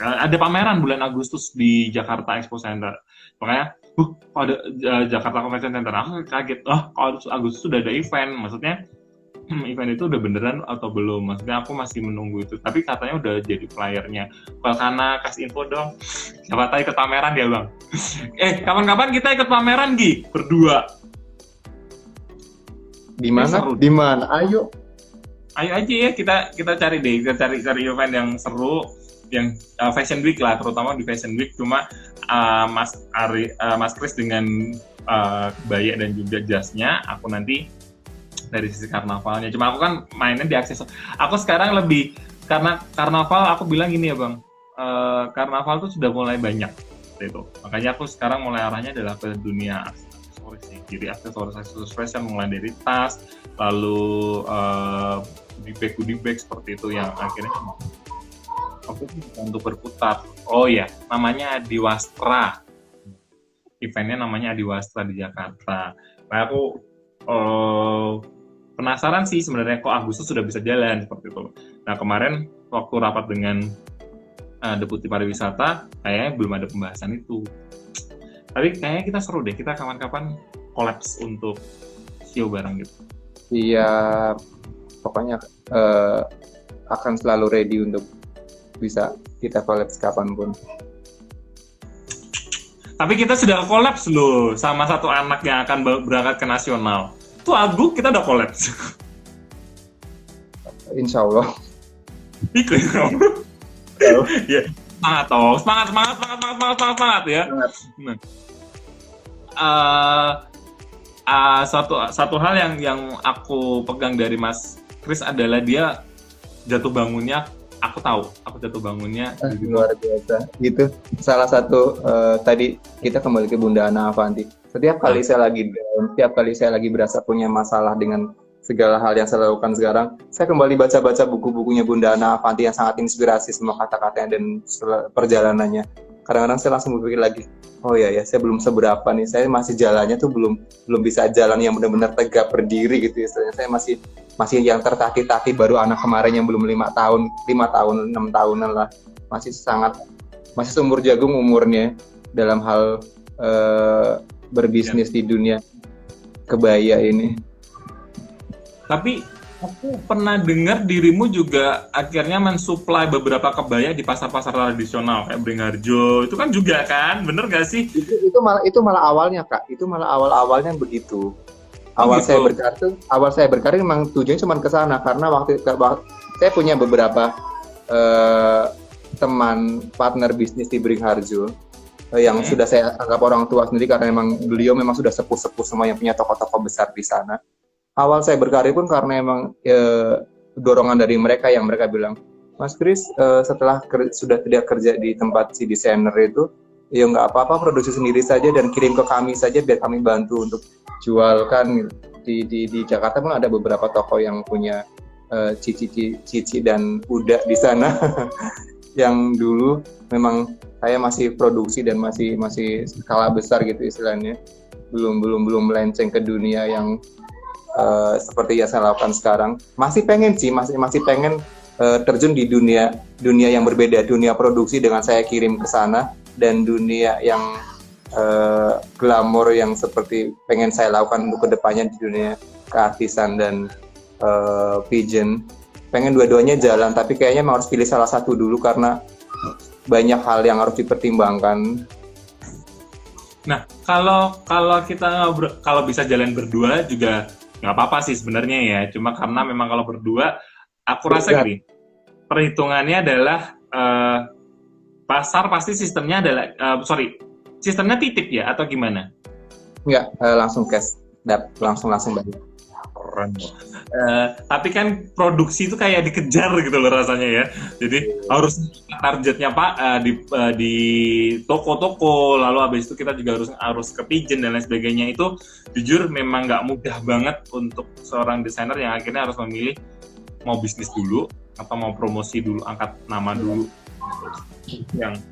Ada pameran bulan Agustus di Jakarta Expo Center. Makanya, ada Jakarta Convention Center, aku kaget. Kalau Agustus sudah ada event, maksudnya event itu udah beneran atau belum? Maksudnya aku masih menunggu itu. Tapi katanya udah jadi flyernya. Karena kasih info dong. Siapa tahu ikut pameran ya Bang. Kapan-kapan kita ikut pameran Gi, berdua. Di mana? Ayo aja ya, kita cari deh, kita cari event yang seru, yang Fashion Week lah, terutama di Fashion Week. Cuma Mas Kris dengan kebaya dan juga jasnya, aku nanti dari sisi karnavalnya. Cuma aku kan mainnya di aksesoris. Aku sekarang lebih, karena karnaval aku bilang gini ya Bang, karnaval tuh sudah mulai banyak itu. Makanya aku sekarang mulai arahnya adalah ke dunia aksesoris sih. Jadi aksesoris fashion, mulai dari tas, lalu goodie bag seperti itu yang akhirnya aku untuk berputar. Oh ya, namanya Adiwastra. Eventnya namanya Adiwastra di Jakarta. Nah, aku penasaran sih sebenarnya kok Agustus sudah bisa jalan seperti itu. Nah kemarin waktu rapat dengan Deputi Pariwisata, kayaknya belum ada pembahasan itu. Tapi kayaknya kita seru deh, kita kapan-kapan kolaps untuk show bareng gitu. Iya, pokoknya akan selalu ready untuk bisa kita kolaps kapanpun. Tapi kita sudah kolaps loh sama satu anak yang akan berangkat ke nasional. Tuh Agu kita udah kolaps. Insya Allah. Ikut dong. Ya, semangat ya. Satu hal yang aku pegang dari Mas Kris adalah dia jatuh bangunnya. Aku jatuh bangunnya luar biasa. Gitu. Salah satu tadi kita kembali ke Bunda Ana Avanti. Setiap kali saya lagi down, setiap kali saya lagi berasa punya masalah dengan segala hal yang saya lakukan sekarang, saya kembali baca-baca buku-bukunya Bunda Ana Avanti yang sangat inspirasi semua kata-katanya dan perjalanannya. Kadang-kadang saya langsung berpikir lagi, oh ya, saya belum seberapa nih, saya masih jalannya tuh belum bisa jalan yang benar-benar tegak berdiri gitu ya. Saya masih yang tertati-tati, baru anak kemarin yang belum 5 tahun, 6 tahunan lah, masih seumur jagung umurnya dalam hal berbisnis di dunia kebaya ini. Tapi aku pernah dengar dirimu juga akhirnya mensuplai beberapa kebaya di pasar-pasar tradisional kayak Beringharjo, itu kan juga kan, bener gak sih? Itu malah awalnya Kak, itu malah awalnya begitu. Awal saya berkarir memang tujuannya cuma ke sana, karena waktu saya punya beberapa teman partner bisnis di Beringharjo yang sudah saya anggap orang tua sendiri, karena beliau memang sudah sepuh-sepuh semua yang punya toko-toko besar di sana. Awal saya berkarir pun karena emang dorongan dari mereka, yang mereka bilang, Mas Kris, setelah sudah tidak kerja di tempat si desainer itu, ya nggak apa-apa, produksi sendiri saja dan kirim ke kami saja biar kami bantu untuk jualkan. Di Jakarta pun ada beberapa toko yang punya Cici dan Uda di sana. Yang dulu memang saya masih produksi dan masih skala besar gitu istilahnya, belum melenceng ke dunia yang seperti yang saya lakukan sekarang. Masih pengen terjun di dunia yang berbeda, dunia produksi dengan saya kirim ke sana, dan dunia yang glamor yang seperti pengen saya lakukan untuk kedepannya di dunia keartisan dan pigeon. Pengen dua-duanya jalan, tapi kayaknya harus pilih salah satu dulu karena banyak hal yang harus dipertimbangkan. Nah, kalau kita kalau bisa jalan berdua juga nggak apa-apa sih sebenarnya ya. Cuma karena memang kalau berdua, aku rasa Berat. gini, perhitungannya adalah pasar pasti sistemnya adalah sistemnya titip ya atau gimana? Enggak, langsung cash, langsung bayar. Keren. Tapi kan produksi itu kayak dikejar gitu loh rasanya ya. Jadi harus targetnya Pak di toko-toko, lalu habis itu kita juga harus ke pigeon dan lain sebagainya. Itu jujur memang nggak mudah banget untuk seorang desainer yang akhirnya harus memilih mau bisnis dulu atau mau promosi dulu, angkat nama dulu. Yang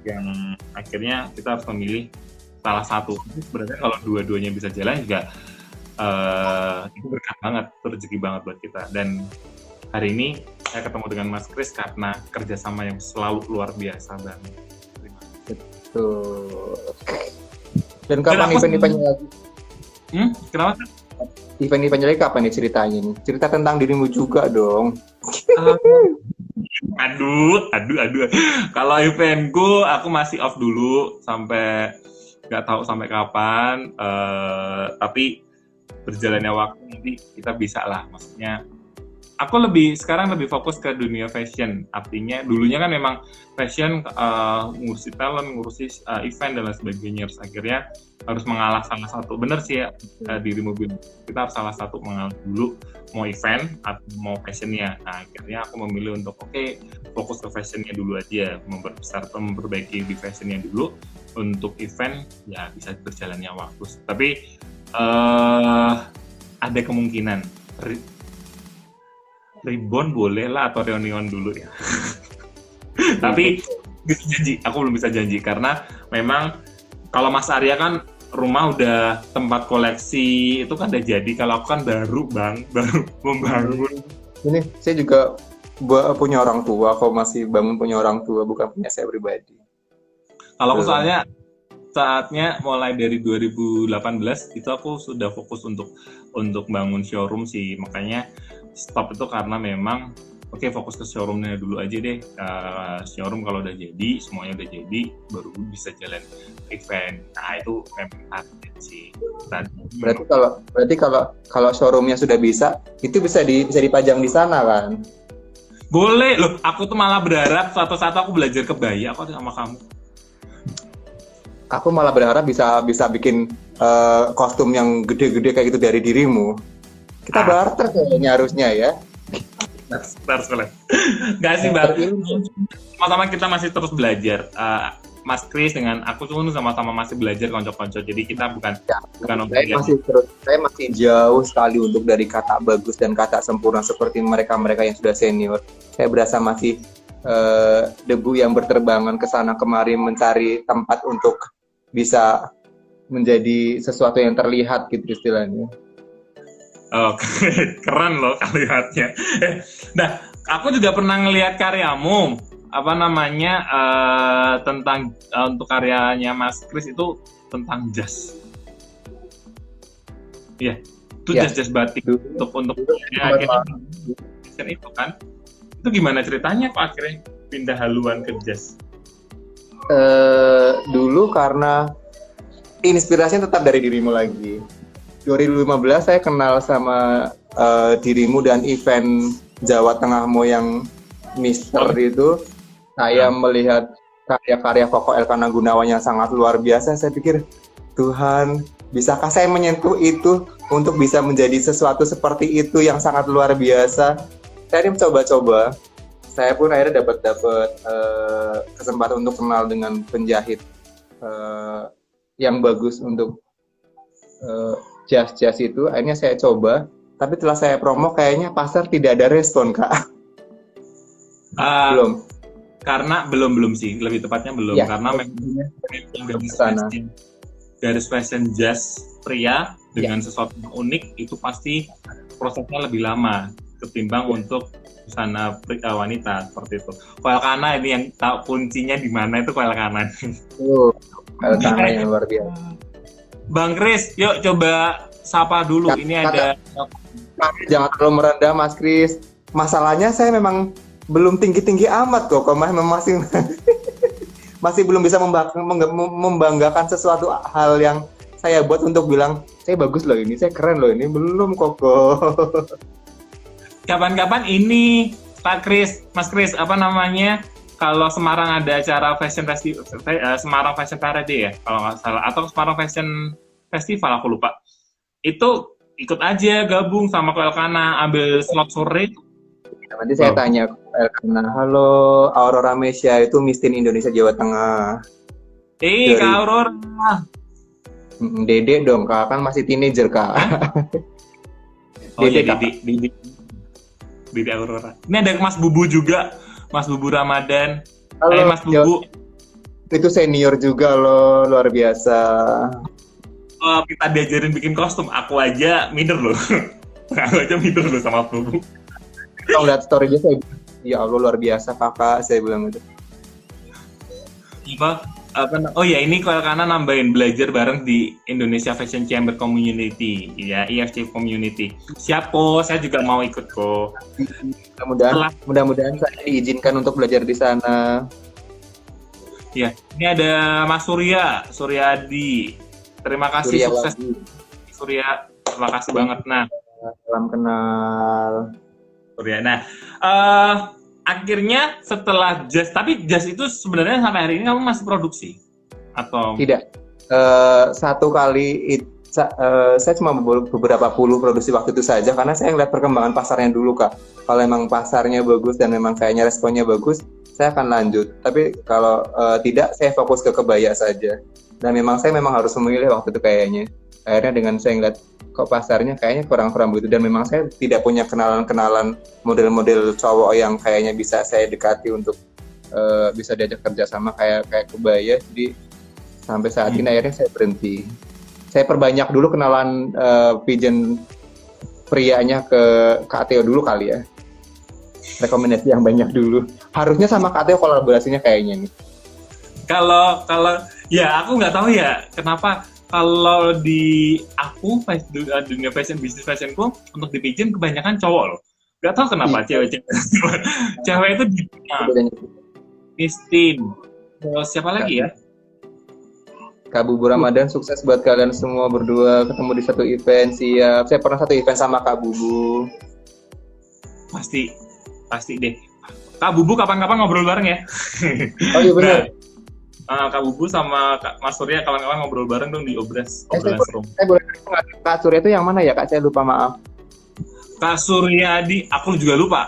akhirnya kita harus memilih salah satu. Sebenarnya kalau dua-duanya bisa jalan juga itu berkah banget, itu rezeki banget buat kita. Dan hari ini saya ketemu dengan Mas Kris karena kerjasama yang selalu luar biasa banget. Betul. Dan kapan event-eventnya lagi? Kenapa? Event-eventnya lagi kapan nih ceritanya nih? Cerita tentang dirimu juga dong. Aduh. Kalau eventku, aku masih off dulu sampai nggak tahu sampai kapan. Tapi berjalannya waktu nanti kita bisa lah. Maksudnya, aku sekarang lebih fokus ke dunia fashion. Artinya dulunya kan memang fashion ngurusi talent, ngurusi event dan lain sebagainya. Terus akhirnya harus mengalah salah satu. Bener sih ya dirimu bilang. Kita harus salah satu mengalah dulu. Mau event atau mau fashionnya. Nah akhirnya aku memilih untuk fokus ke fashionnya dulu aja. Memperbaiki di fashionnya dulu. Untuk event ya bisa berjalannya waktu. Tapi ada kemungkinan Reborn boleh lah atau reunion dulu ya. Tapi bisa janji, aku belum bisa janji karena memang kalau Mas Arya kan rumah udah tempat koleksi itu kan udah jadi. Kalau aku kan baru membangun. Ini saya juga punya orang tua, kok masih bangun punya orang tua, bukan punya saya pribadi. Kalau aku soalnya saatnya mulai dari 2018 itu aku sudah fokus untuk bangun showroom sih, makanya stop itu karena memang fokus ke showroomnya dulu aja deh. Showroom kalau udah jadi, semuanya udah jadi, baru bisa jalan event. Nah itu memang target sih. Berarti kalau showroomnya sudah bisa, itu bisa dipajang di sana kan? Boleh loh. Aku tuh malah berharap suatu saat aku belajar kebaya aku sama kamu. Aku malah berharap bisa bikin kostum yang gede-gede kayak gitu dari dirimu. Kita barter kayaknya harusnya ya. Harus boleh. Gak sih Mbak. Sama-sama kita masih terus belajar. Mas Kris dengan aku tuh sama-sama masih belajar konco-konco. Jadi kita bukan saya masih jauh sekali untuk dari kata bagus dan kata sempurna seperti mereka yang sudah senior. Saya berasa masih debu yang berterbangan ke sana kemari mencari tempat untuk bisa menjadi sesuatu yang terlihat gitu istilahnya. Oh, keren loh kalimatnya. Nah, aku juga pernah ngelihat karyamu, tentang untuk karyanya Mas Kris itu tentang jas. Iya, itu jas batik untuk ya, itu kan. Itu gimana ceritanya kok akhirnya pindah haluan ke jas? Dulu karena inspirasinya tetap dari dirimu lagi. 2015 saya kenal sama dirimu dan event Jawa Tengahmu yang Mister itu. Saya melihat karya-karya Koko Elkana Gunawan yang sangat luar biasa. Saya pikir, Tuhan, bisakah saya menyentuh itu untuk bisa menjadi sesuatu seperti itu yang sangat luar biasa? Saya ini mencoba-coba. Saya pun akhirnya dapat kesempatan untuk kenal dengan penjahit yang bagus untuk jas-jas itu. Akhirnya saya coba, tapi setelah saya promo kayaknya pasar tidak ada respon, Kak. Belum. Karena belum sih, lebih tepatnya belum. Ya, karena memang garis fashion jas pria dengan sesuatu yang unik itu pasti prosesnya lebih lama ketimbang untuk busana wanita seperti itu. Coil Kana ini yang tahu kuncinya di mana itu Coil Kana. Coil Kana yang luar biasa. Bang Kris, yuk coba sapa dulu. Ini ada. Jangan terlalu merendah Mas Kris. Masalahnya saya memang belum tinggi-tinggi amat kok. Masih masih belum bisa membanggakan sesuatu hal yang saya buat untuk bilang saya bagus loh ini, saya keren loh ini, belum Koko. Kapan-kapan ini Pak Kris, Mas Kris, apa namanya? Kalau Semarang ada acara fashion festival, Semarang Fashion Parade ya, kalau nggak salah, atau Semarang Fashion Festival aku lupa. Itu ikut aja gabung sama Koelkana, ambil slot sore. Nanti saya tanya Koelkana, halo Aurora Mesia itu Miss Teen Indonesia Jawa Tengah. Kak Aurora. Dede dong, Kak, kan masih teenager, Kak. Dede Aurora. Ini ada Mas Bubu juga, Mas Bubu Ramadan. Halo, Mas Bubu. Itu senior juga loh, luar biasa. Oh, kita diajarin bikin kostum, aku aja minder loh. Aku aja minder loh sama Bubu. Kalau lihat story-nya saya, ya Allah luar biasa kakak, saya bilang gitu. Oh ya, ini Koelkana nambahin belajar bareng di Indonesia Fashion Chamber Community, ya IFC Community. Siap kok, saya juga mau ikut kok. Mudah-mudahan saya diizinkan untuk belajar di sana. Ya, ini ada Mas Suryadi. Terima kasih, Surya sukses lagi. Surya. Terima kasih banget. Nah, salam kenal. Surya. Nah, akhirnya setelah Jazz, tapi Jazz itu sebenarnya sampai hari ini kamu masih produksi atau tidak? Satu kali saya cuma beberapa puluh produksi waktu itu saja karena saya ngeliat perkembangan pasarnya dulu, Kak. Kalau memang pasarnya bagus dan memang kayaknya responnya bagus, saya akan lanjut. Tapi kalau tidak, saya fokus ke kebaya saja. Dan saya memang harus memilih waktu itu kayaknya. Akhirnya dengan saya ngeliat kok pasarnya kayaknya kurang-kurang begitu, dan memang saya tidak punya kenalan-kenalan model-model cowok yang kayaknya bisa saya dekati untuk bisa diajak kerja sama kayak kebaya. Jadi sampai saat ini akhirnya saya berhenti. Saya perbanyak dulu kenalan pigeon prianya ke Kak Theo dulu kali ya. Rekomendasi yang banyak dulu. Harusnya sama Kak Theo kolaborasinya kayaknya nih. Kalau ya aku nggak tahu ya kenapa kalau di aku dunia fashion bisnis fashionku untuk di pigeon kebanyakan cowok loh. Nggak tahu kenapa cewek itu di Miss Teen. Terus siapa lagi ya? Kak Bubu Ramadan, sukses buat kalian semua berdua, ketemu di satu event. Siap. Saya pernah satu event sama Kak Bubu. Pasti deh. Kak Bubu kapan-kapan ngobrol bareng ya. Oh iya benar. Kak Bubu sama Kak Mas Surya kawan-kawan ngobrol bareng dong di Obras Room. Saya boleh Kak Surya itu yang mana ya Kak? Saya lupa, maaf. Kak Suryadi, aku juga lupa.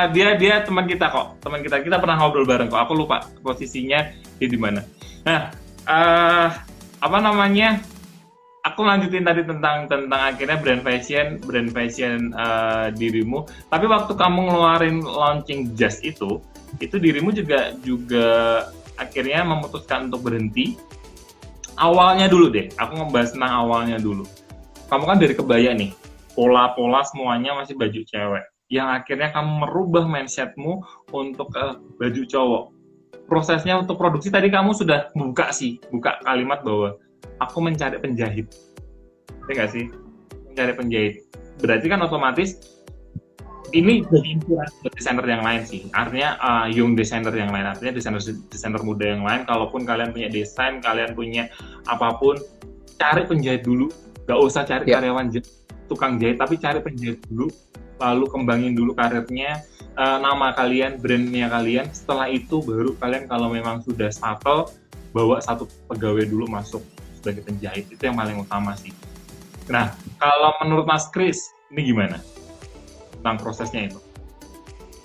Dia teman kita kok. Teman kita pernah ngobrol bareng kok. Aku lupa posisinya dia di mana. Nah, apa namanya? Aku lanjutin tadi tentang akhirnya brand fashion dirimu. Tapi waktu kamu ngeluarin launching Jazz itu dirimu juga akhirnya memutuskan untuk berhenti. Awalnya dulu deh, aku ngebahas tentang awalnya dulu. Kamu kan dari kebaya nih, pola-pola semuanya masih baju cewek. Yang akhirnya kamu merubah mindsetmu untuk baju cowok. Prosesnya untuk produksi tadi kamu sudah buka kalimat bahwa aku mencari penjahit. Ya nggak sih? Mencari penjahit. Berarti kan otomatis ini jadi inspirasi buat desainer yang lain sih. Artinya young designer yang lain, artinya desainer muda yang lain. Kalaupun kalian punya desain, kalian punya apapun, cari penjahit dulu. Gak usah cari karyawan tukang jahit, tapi cari penjahit dulu. Lalu kembangin dulu karirnya, nama kalian, brandnya kalian. Setelah itu baru kalian kalau memang sudah settle, bawa satu pegawai dulu masuk sebagai penjahit. Itu yang paling utama sih. Nah, kalau menurut Mas Kris, ini gimana? Tentang prosesnya itu?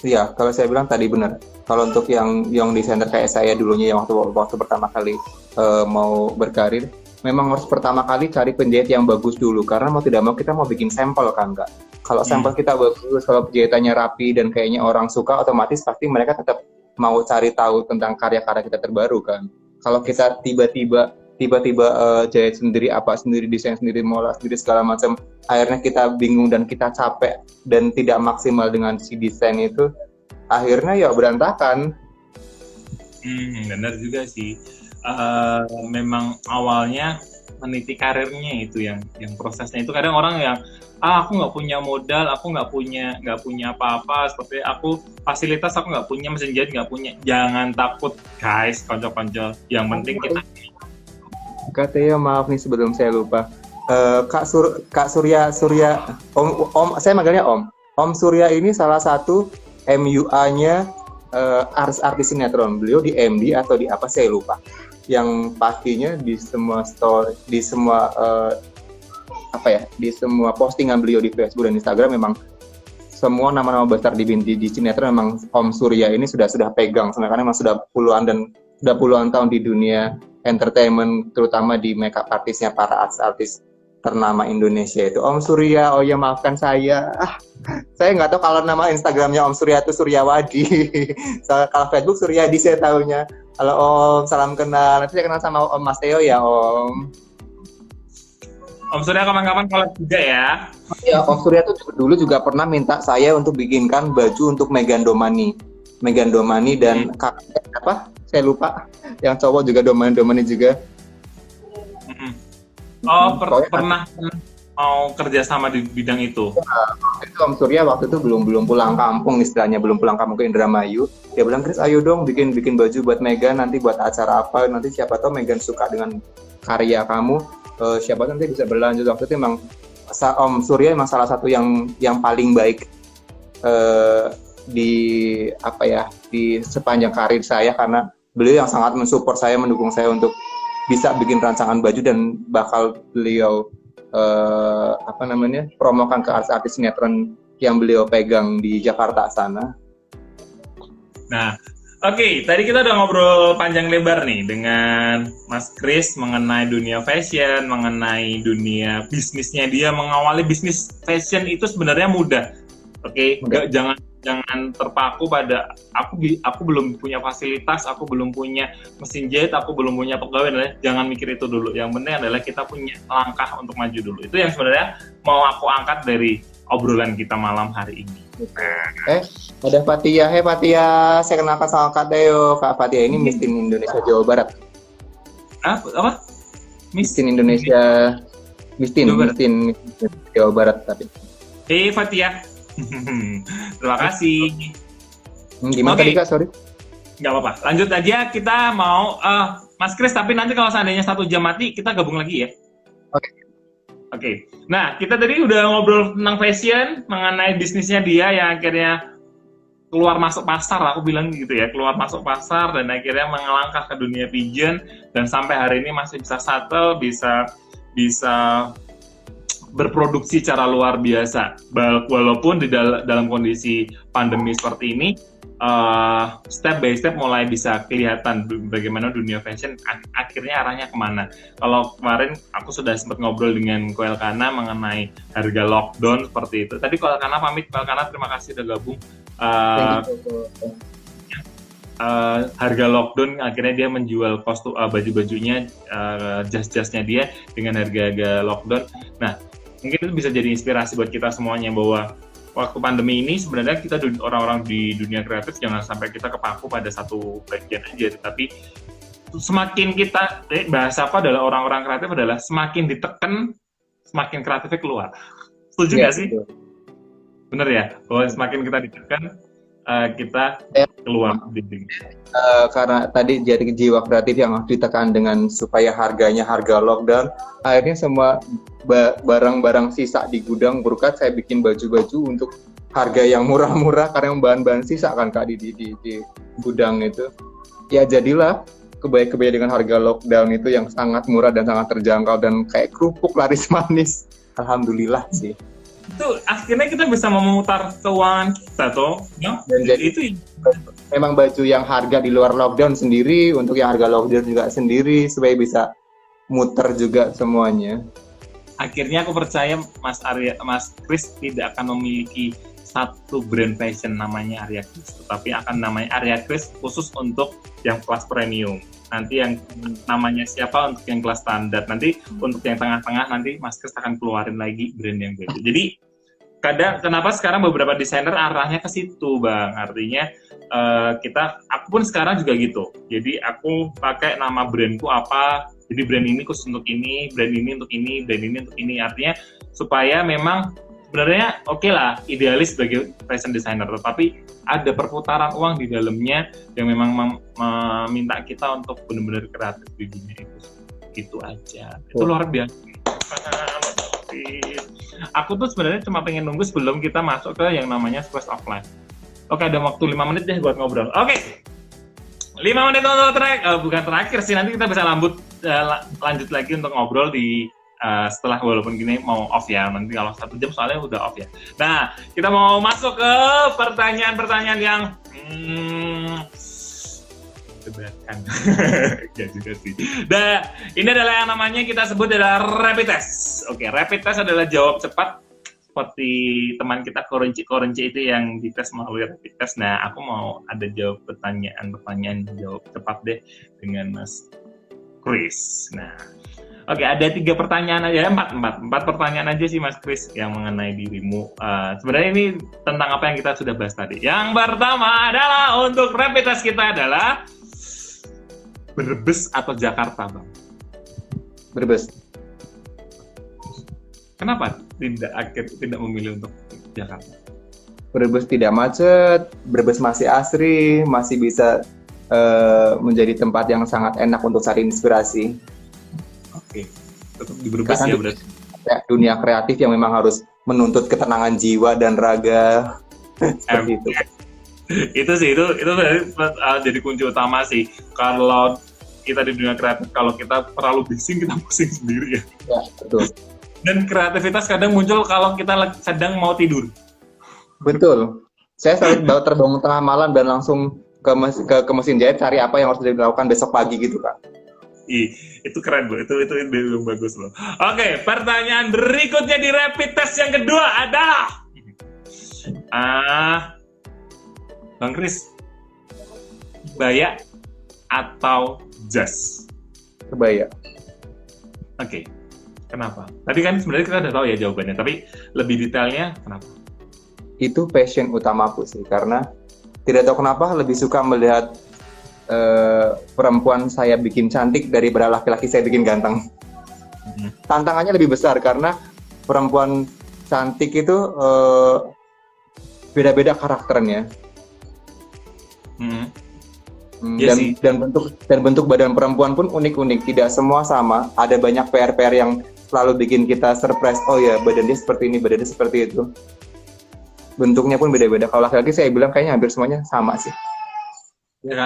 Iya, kalau saya bilang tadi benar. Kalau untuk yang young designer kayak saya dulunya yang waktu pertama kali mau berkarir, memang harus pertama kali cari penjahit yang bagus dulu, karena mau tidak mau kita mau bikin sampel kan, Kak. Kalau sampel kita bagus, kalau penjahitannya rapi dan kayaknya orang suka, otomatis pasti mereka tetap mau cari tahu tentang karya-karya kita terbaru kan. Kalau kita tiba-tiba jahit sendiri, apa sendiri, desain sendiri, mola sendiri, segala macam, akhirnya kita bingung dan kita capek dan tidak maksimal dengan si desain itu, akhirnya ya berantakan. Benar juga sih. Memang awalnya meniti karirnya itu yang prosesnya itu kadang orang yang aku nggak punya modal, aku nggak punya apa-apa, seperti aku fasilitas aku nggak punya, mesin jahit nggak punya. Jangan takut guys, konco-konco. Yang penting kita. Kak Teo, maaf nih sebelum saya lupa. Kak Surya, Om, saya manggilnya Om. Om Surya ini salah satu MUA-nya artis-artis sinetron. Beliau di MD atau di apa saya lupa. Yang pastinya di semua story, di semua di semua postingan beliau di Facebook dan Instagram memang semua nama-nama besar di sinetron memang Om Surya ini sudah pegang, karena memang sudah puluhan tahun di dunia entertainment, terutama di makeup artisnya para artis ternama Indonesia itu. Om Surya, oh ya maafkan saya. Saya nggak tahu kalau nama Instagramnya Om Surya itu Suryawadi. Kalau Facebook Suryadi saya tahunya. Halo Om, salam kenal. Nanti saya kenal sama Om Mas Teo ya Om. Om Surya kapan-kapan collab juga ya. Ya, Om Surya tuh dulu juga pernah minta saya untuk bikinkan baju untuk Meghan Domani dan kakaknya apa? Saya lupa. Yang cowok juga Domani juga. Oh, pernah mau kerja sama di bidang itu? Itu Om Surya waktu itu belum pulang kampung, istilahnya belum pulang kampung ke Indramayu. Dia bilang, Chris, ayo dong bikin baju buat Meghan, nanti buat acara apa, nanti siapa tahu Meghan suka dengan karya kamu, siapa tahu nanti bisa berlanjut. Waktu itu memang Om Surya memang salah satu yang paling baik di sepanjang karir saya, karena beliau yang sangat mensupport saya, mendukung saya untuk bisa bikin rancangan baju, dan bakal beliau promokan ke artis sinetron yang beliau pegang di Jakarta sana. Nah, oke, tadi kita udah ngobrol panjang lebar nih dengan Mas Chris mengenai dunia fashion, mengenai dunia bisnisnya dia. Mengawali bisnis fashion itu sebenarnya mudah. Oke, jangan terpaku pada aku belum punya fasilitas, aku belum punya mesin jahit, aku belum punya pegawai. Jangan mikir itu dulu. Yang penting adalah kita punya langkah untuk maju dulu. Itu yang sebenarnya mau aku angkat dari obrolan kita malam hari ini. Ada Fatia. Fatia, saya kenalkan sama Kak Teo. Kak Fatia ini Miss Teen Indonesia Jawa Barat. Apa? Miss Teen Indonesia, Miss Teen Jawa Barat tapi. Fatia. Terima kasih. Gimana tadi Kak? Sorry. Nggak apa-apa. Lanjut aja, kita mau Mas Chris, tapi nanti kalau seandainya 1 jam mati, kita gabung lagi ya. Oke. Nah, kita tadi udah ngobrol tentang fashion, mengenai bisnisnya dia yang akhirnya keluar masuk pasar, aku bilang gitu ya, keluar masuk pasar dan akhirnya mengelangkah ke dunia pigeon, dan sampai hari ini masih bisa settle, bisa berproduksi secara luar biasa, walaupun di dalam kondisi pandemi seperti ini, step by step mulai bisa kelihatan bagaimana dunia fashion akhirnya arahnya kemana. Kalau kemarin aku sudah sempat ngobrol dengan Koel Kana mengenai harga lockdown seperti itu. Tadi Koel Kana pamit, Koel Kana terima kasih udah gabung. Harga lockdown akhirnya dia menjual baju-bajunya, jas-jasnya dia dengan harga lockdown. Nah, mungkin itu bisa jadi inspirasi buat kita semuanya bahwa waktu pandemi ini sebenarnya kita orang-orang di dunia kreatif jangan sampai kita kepaku pada satu bagian aja, tetapi semakin kita bahasa apa adalah orang-orang kreatif adalah semakin ditekan semakin kreatifnya keluar. Setuju nggak sih? Bener ya, bahwa semakin kita ditekan kita keluar. Karena tadi jadi jiwa kreatif yang ditekan dengan supaya harganya harga lockdown, akhirnya semua barang-barang sisa di gudang berkat saya bikin baju-baju untuk harga yang murah-murah karena bahan-bahan sisa kan Kak di gudang itu. Ya jadilah kebaya-kebaya dengan harga lockdown itu yang sangat murah dan sangat terjangkau dan kayak kerupuk laris manis. Alhamdulillah sih. Itu akhirnya kita bisa memutar keuangan kita toh, ya? Dan jadi itu memang baju yang harga di luar lockdown sendiri, untuk yang harga lockdown juga sendiri supaya bisa muter juga semuanya. Akhirnya aku percaya Mas Chris tidak akan memiliki satu brand fashion namanya Arya Chris, tetapi akan namanya Arya Chris khusus untuk yang kelas premium. Nanti yang namanya siapa untuk yang kelas standar. Nanti untuk yang tengah-tengah nanti Mas Chris akan keluarin lagi brand yang baru. Jadi kenapa sekarang beberapa desainer arahnya ke situ, Bang. Artinya aku pun sekarang juga gitu. Jadi aku pakai nama brandku apa. Jadi brand ini khusus untuk ini, brand ini untuk ini, brand ini untuk ini. Artinya supaya memang sebenarnya oke lah, idealis sebagai fashion designer, tetapi ada perputaran uang di dalamnya yang memang meminta kita untuk benar-benar kreatif di dunia itu. Itu aja. Itu luar biasa. Aku tuh sebenarnya cuma pengen nunggu sebelum kita masuk ke yang namanya Squash of Life. Oke, ada waktu 5 menit deh buat ngobrol. Oke. 5 menit untuk bukan terakhir sih, nanti kita bisa lanjut lagi untuk ngobrol di setelah, walaupun gini mau off ya, nanti kalau 1 jam soalnya udah off ya. Nah, kita mau masuk ke pertanyaan-pertanyaan yang keberatan. Ya juga sih. Nah, ini adalah yang namanya kita sebut adalah rapid test. Oke, rapid test adalah jawab cepat seperti teman kita Koronci itu yang dites melalui rapid test. Nah, aku mau ada jawab pertanyaan jawab cepat deh dengan Mas Chris. Nah, oke, ada 3 pertanyaan aja, 4 pertanyaan aja sih Mas Chris yang mengenai dirimu. Sebenarnya ini tentang apa yang kita sudah bahas tadi. Yang pertama adalah untuk rapid test kita adalah Brebes atau Jakarta, Bang? Brebes. Kenapa tidak memilih untuk Jakarta? Brebes tidak macet, Brebes masih asri, masih bisa menjadi tempat yang sangat enak untuk cari inspirasi. Oke, tetap di Brebes ya berarti. Dunia kreatif yang memang harus menuntut ketenangan jiwa dan raga. Seperti itu. Itu jadi kunci utama sih. Kalau kita di dunia kreatif, kalau kita terlalu bising, kita pusing sendiri ya. Ya, betul. Dan kreativitas kadang muncul kalau kita sedang mau tidur. Betul. Saya selalu terbangun tengah malam dan langsung ke mesin jahit cari apa yang harus dilakukan besok pagi gitu, Kak. Itu keren, Bu. Itu bagus loh. Oke, pertanyaan berikutnya di rapid test yang kedua adalah Bang Chris, kebaya atau jas? Kebaya. Oke. Kenapa? Tadi kan sebenarnya kita udah tahu ya jawabannya, tapi lebih detailnya kenapa? Itu passion utamaku sih, karena tidak tahu kenapa lebih suka melihat perempuan saya bikin cantik daripada laki-laki saya bikin ganteng. Tantangannya lebih besar karena perempuan cantik itu beda-beda karakternya. Dan bentuk badan perempuan pun unik-unik, tidak semua sama. Ada banyak PR-PR yang selalu bikin kita surprise. Oh ya, badan dia seperti ini, badan dia seperti itu. Bentuknya pun beda-beda. Kalau laki-laki saya bilang kayaknya hampir semuanya sama sih. Ya,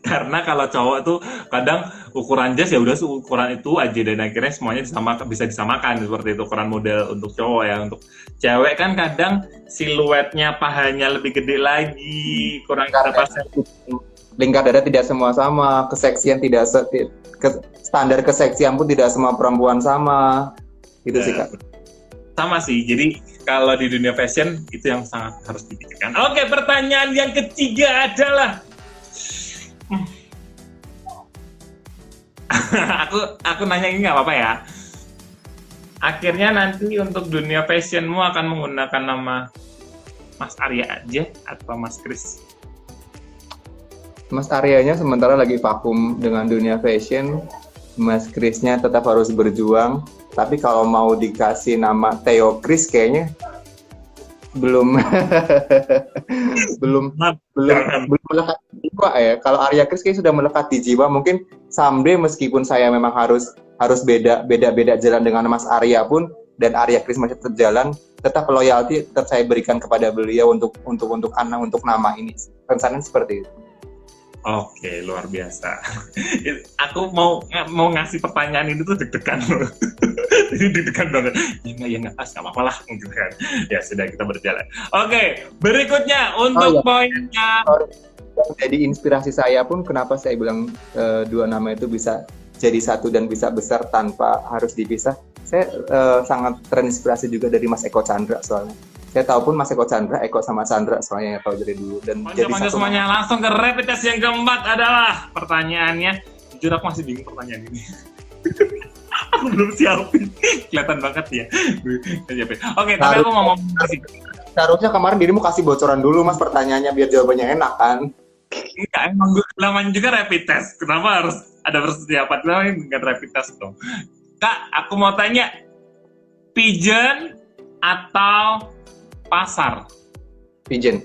karena kalau cowok tuh kadang ukuran jas ya udah ukuran itu aja, dan akhirnya semuanya bisa disamakan seperti itu. Ukuran model untuk cowok ya. Untuk cewek kan kadang siluetnya pahanya lebih gede lagi, kurang pas. Lingkar dada tidak semua sama, keseksian tidak standar keseksian pun tidak semua perempuan sama. Gitu sih, Kak. Sama sih. Jadi kalau di dunia fashion itu yang sangat harus dipikirkan. Oke, pertanyaan yang ketiga adalah aku nanya ini nggak apa-apa ya. Akhirnya nanti untuk dunia fashionmu akan menggunakan nama Mas Arya aja atau Mas Chris? Mas Aryanya sementara lagi vakum dengan dunia fashion. Mas Chrisnya tetap harus berjuang. Tapi kalau mau dikasih nama Theo Chris kayaknya belum melekat di jiwa ya. Kalau Arya Chris kayaknya sudah melekat di jiwa. Mungkin someday meskipun saya memang harus beda jalan dengan Mas Arya pun, dan Arya Chris masih tetap jalan, tetap loyalty tetap saya berikan kepada beliau untuk nama ini. Rencananya seperti itu. Oke, luar biasa. Aku mau ngasih pertanyaan ini tuh deg-degan loh. Ini deg-degan banget. Ya nggak apa-apa lah, gitu kan. Ya sudah, kita berjalan. Oke, berikutnya untuk poinnya. Jadi inspirasi saya pun kenapa saya bilang dua nama itu bisa jadi satu dan bisa besar tanpa harus dipisah. Saya sangat terinspirasi juga dari Mas Eko Chandra soalnya. Saya tahu pun Mas Eko Chandra, Eko sama Chandra soalnya yang tahu dari dulu. Dan jadi satu semuanya nama. Langsung ke rapid test yang keempat adalah pertanyaannya. Jujur aku masih bingung pertanyaan ini. Aku belum siapin. Kelihatan banget ya. Oke, tapi aku ngomong sih. Seharusnya kemarin dirimu kasih bocoran dulu Mas pertanyaannya biar jawabannya enak kan? Enggak, emang gue namanya juga rapid test. Kenapa harus ada persiapan? Namanya bukan rapid test dong. Kak, aku mau tanya, Pigeon atau pasar? Pigeon.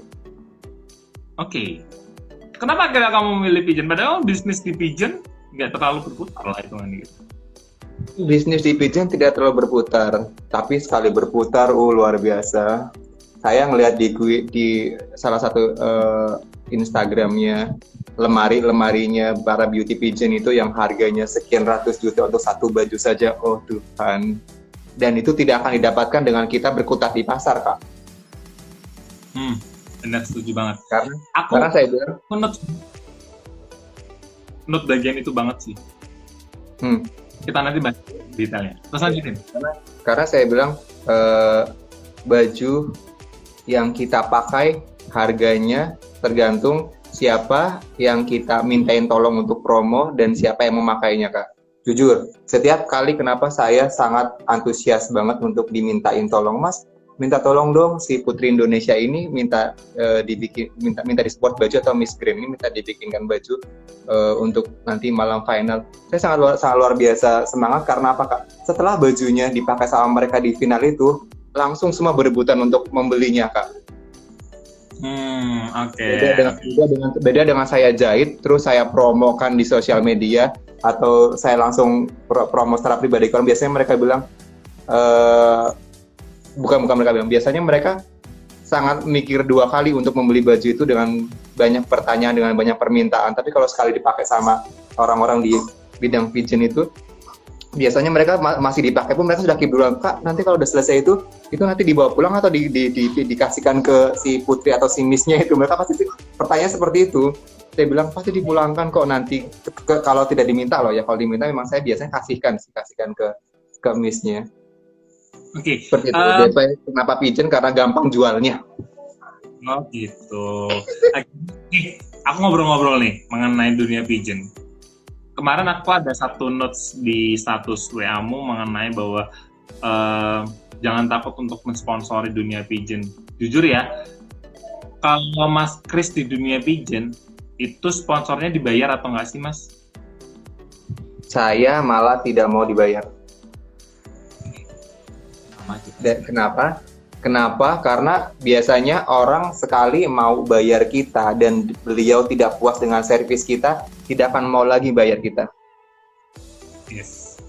Oke. Kenapa akhirnya kamu memilih pigeon? Padahal bisnis di pigeon nggak terlalu berputar lah hitungannya gitu. Bisnis di Pigeon tidak terlalu berputar, tapi sekali berputar, luar biasa. Saya ngelihat di salah satu Instagramnya, lemarinya para beauty pigeon itu yang harganya sekian ratus juta untuk satu baju saja. Oh Tuhan. Dan itu tidak akan didapatkan dengan kita berkutat di pasar, Kak. Benar, setuju banget. Karena saya bilang, menurut bagian itu banget sih. Kita nanti bahas detailnya. Terus lanjutin. Karena saya bilang baju yang kita pakai harganya tergantung siapa yang kita mintain tolong untuk promo dan siapa yang memakainya, Kak. Jujur, setiap kali kenapa saya sangat antusias banget untuk dimintain tolong, Mas, minta tolong dong si Putri Indonesia ini minta di sport baju atau Miss Grand ini minta dibikinkan baju untuk nanti malam final. Saya sangat luar biasa semangat karena apa, Kak? Setelah bajunya dipakai sama mereka di final itu, langsung semua berebutan untuk membelinya, Kak. Oke. Beda dengan saya jahit, terus saya promokan di sosial media atau saya langsung promo secara pribadi. Kalau biasanya mereka bilang bukan mereka bilang, biasanya mereka sangat mikir dua kali untuk membeli baju itu dengan banyak pertanyaan, dengan banyak permintaan. Tapi kalau sekali dipakai sama orang-orang di bidang pigeon itu, biasanya mereka masih dipakai pun mereka sudah bilang, Kak, nanti kalau udah selesai itu nanti dibawa pulang atau dikasihkan ke si Putri atau si Miss-nya itu. Mereka pasti pertanyaan seperti itu. Saya bilang pasti dipulangkan kok nanti kalau tidak diminta loh ya. Kalau diminta memang saya biasanya kasihkan ke Miss-nya. Oke. Seperti itu. Kenapa pigeon? Karena gampang jualnya. Oh gitu. Aku ngobrol-ngobrol nih mengenai dunia pigeon. Kemarin aku ada satu notes di status WA-mu mengenai bahwa jangan takut untuk mensponsori dunia pigeon. Jujur ya, kalau Mas Kris di dunia pigeon, itu sponsornya dibayar atau nggak sih, Mas? Saya malah tidak mau dibayar. Dan kenapa? Kenapa? Karena biasanya orang sekali mau bayar kita dan beliau tidak puas dengan servis kita, tidak akan mau lagi bayar kita. Yes.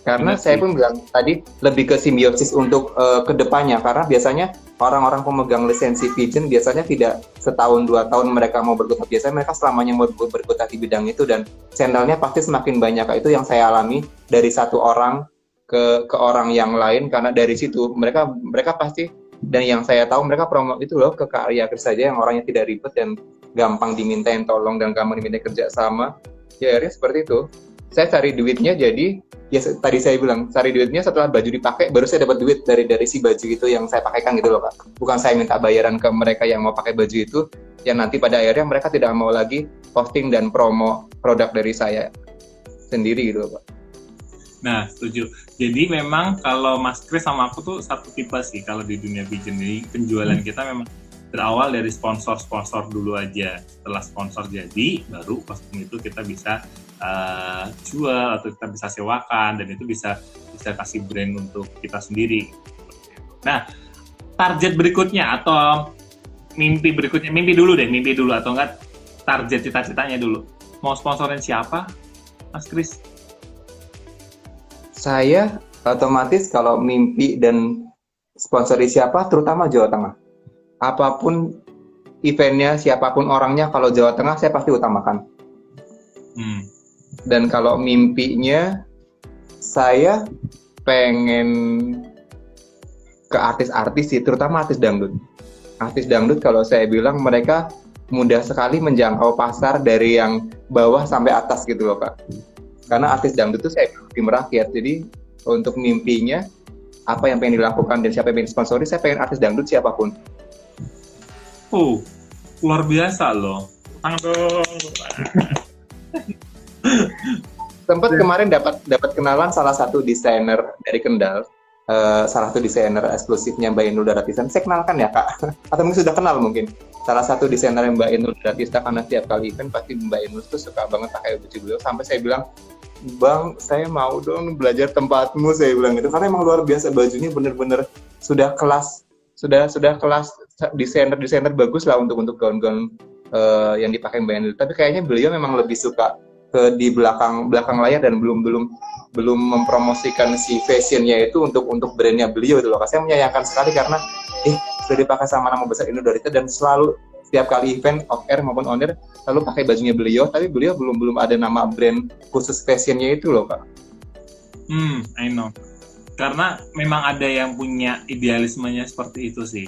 Karena saya pun bilang tadi lebih ke simbiosis untuk kedepannya. Karena biasanya orang-orang pemegang lisensi pigeon biasanya tidak setahun 2 tahun mereka mau berkutat. Biasanya mereka selamanya mau berkutat di bidang itu dan channelnya pasti semakin banyak. Itu yang saya alami dari satu orang ke orang yang lain, karena dari situ mereka pasti, dan yang saya tahu mereka promo itu loh ke karya saja yang orangnya tidak ribet dan gampang dimintain tolong dan gampang diminta kerja sama. Ya akhirnya seperti itu. Saya cari duitnya, jadi ya tadi saya bilang cari duitnya setelah baju dipakai baru saya dapat duit dari si baju itu yang saya pakaikan gitu loh, Kak. Bukan saya minta bayaran ke mereka yang mau pakai baju itu, yang nanti pada akhirnya mereka tidak mau lagi posting dan promo produk dari saya sendiri gitu loh, Pak. Nah, setuju. Jadi memang kalau Mas Kris sama aku tuh satu tipe sih kalau di dunia pigeon. Jadi penjualan kita memang berawal dari sponsor dulu aja. Setelah sponsor jadi, baru kostum itu kita bisa jual atau kita bisa sewakan, dan itu bisa kasih brand untuk kita sendiri. Nah, target berikutnya atau mimpi berikutnya, mimpi dulu atau enggak target cita-citanya dulu. Mau sponsorin siapa, Mas Kris? Saya otomatis kalau mimpi dan sponsori siapa, terutama Jawa Tengah. Apapun eventnya, siapapun orangnya, kalau Jawa Tengah saya pasti utamakan. Dan kalau mimpinya, saya pengen ke artis-artis sih, terutama artis dangdut. Artis dangdut kalau saya bilang mereka mudah sekali menjangkau pasar dari yang bawah sampai atas gitu loh, Kak. Karena artis dangdut itu saya tim rakyat, jadi untuk mimpinya apa yang pengen dilakukan dan siapa yang pengen sponsori, saya pengen artis dangdut siapapun. Luar biasa loh. Sempat kemarin dapat kenalan salah satu desainer dari Kendal, salah satu desainer eksklusifnya Mbak Inul Daratista. Saya kenalkan ya, Kak, atau mungkin sudah kenal mungkin. Salah satu desainer Mbak Inul Daratista, karena setiap kali event pasti Mbak Inul tuh suka banget pakai baju beliau. Sampai saya bilang, Bang, saya mau dong belajar tempatmu, saya bilang gitu. Karena emang luar biasa, bajunya bener-bener sudah kelas, sudah kelas desainer bagus lah untuk gaun-gaun yang dipakai Mbak Endel. Tapi kayaknya beliau memang lebih suka ke di belakang layar dan belum mempromosikan si fashionnya itu untuk brandnya beliau itu loh. Saya menyayangkan sekali karena sudah dipakai sama nama besar Indodaria dan selalu setiap kali event off air maupun on air selalu pakai bajunya beliau, tapi beliau belum ada nama brand khusus fashionnya itu loh, Kak. I know. Karena memang ada yang punya idealismenya seperti itu sih.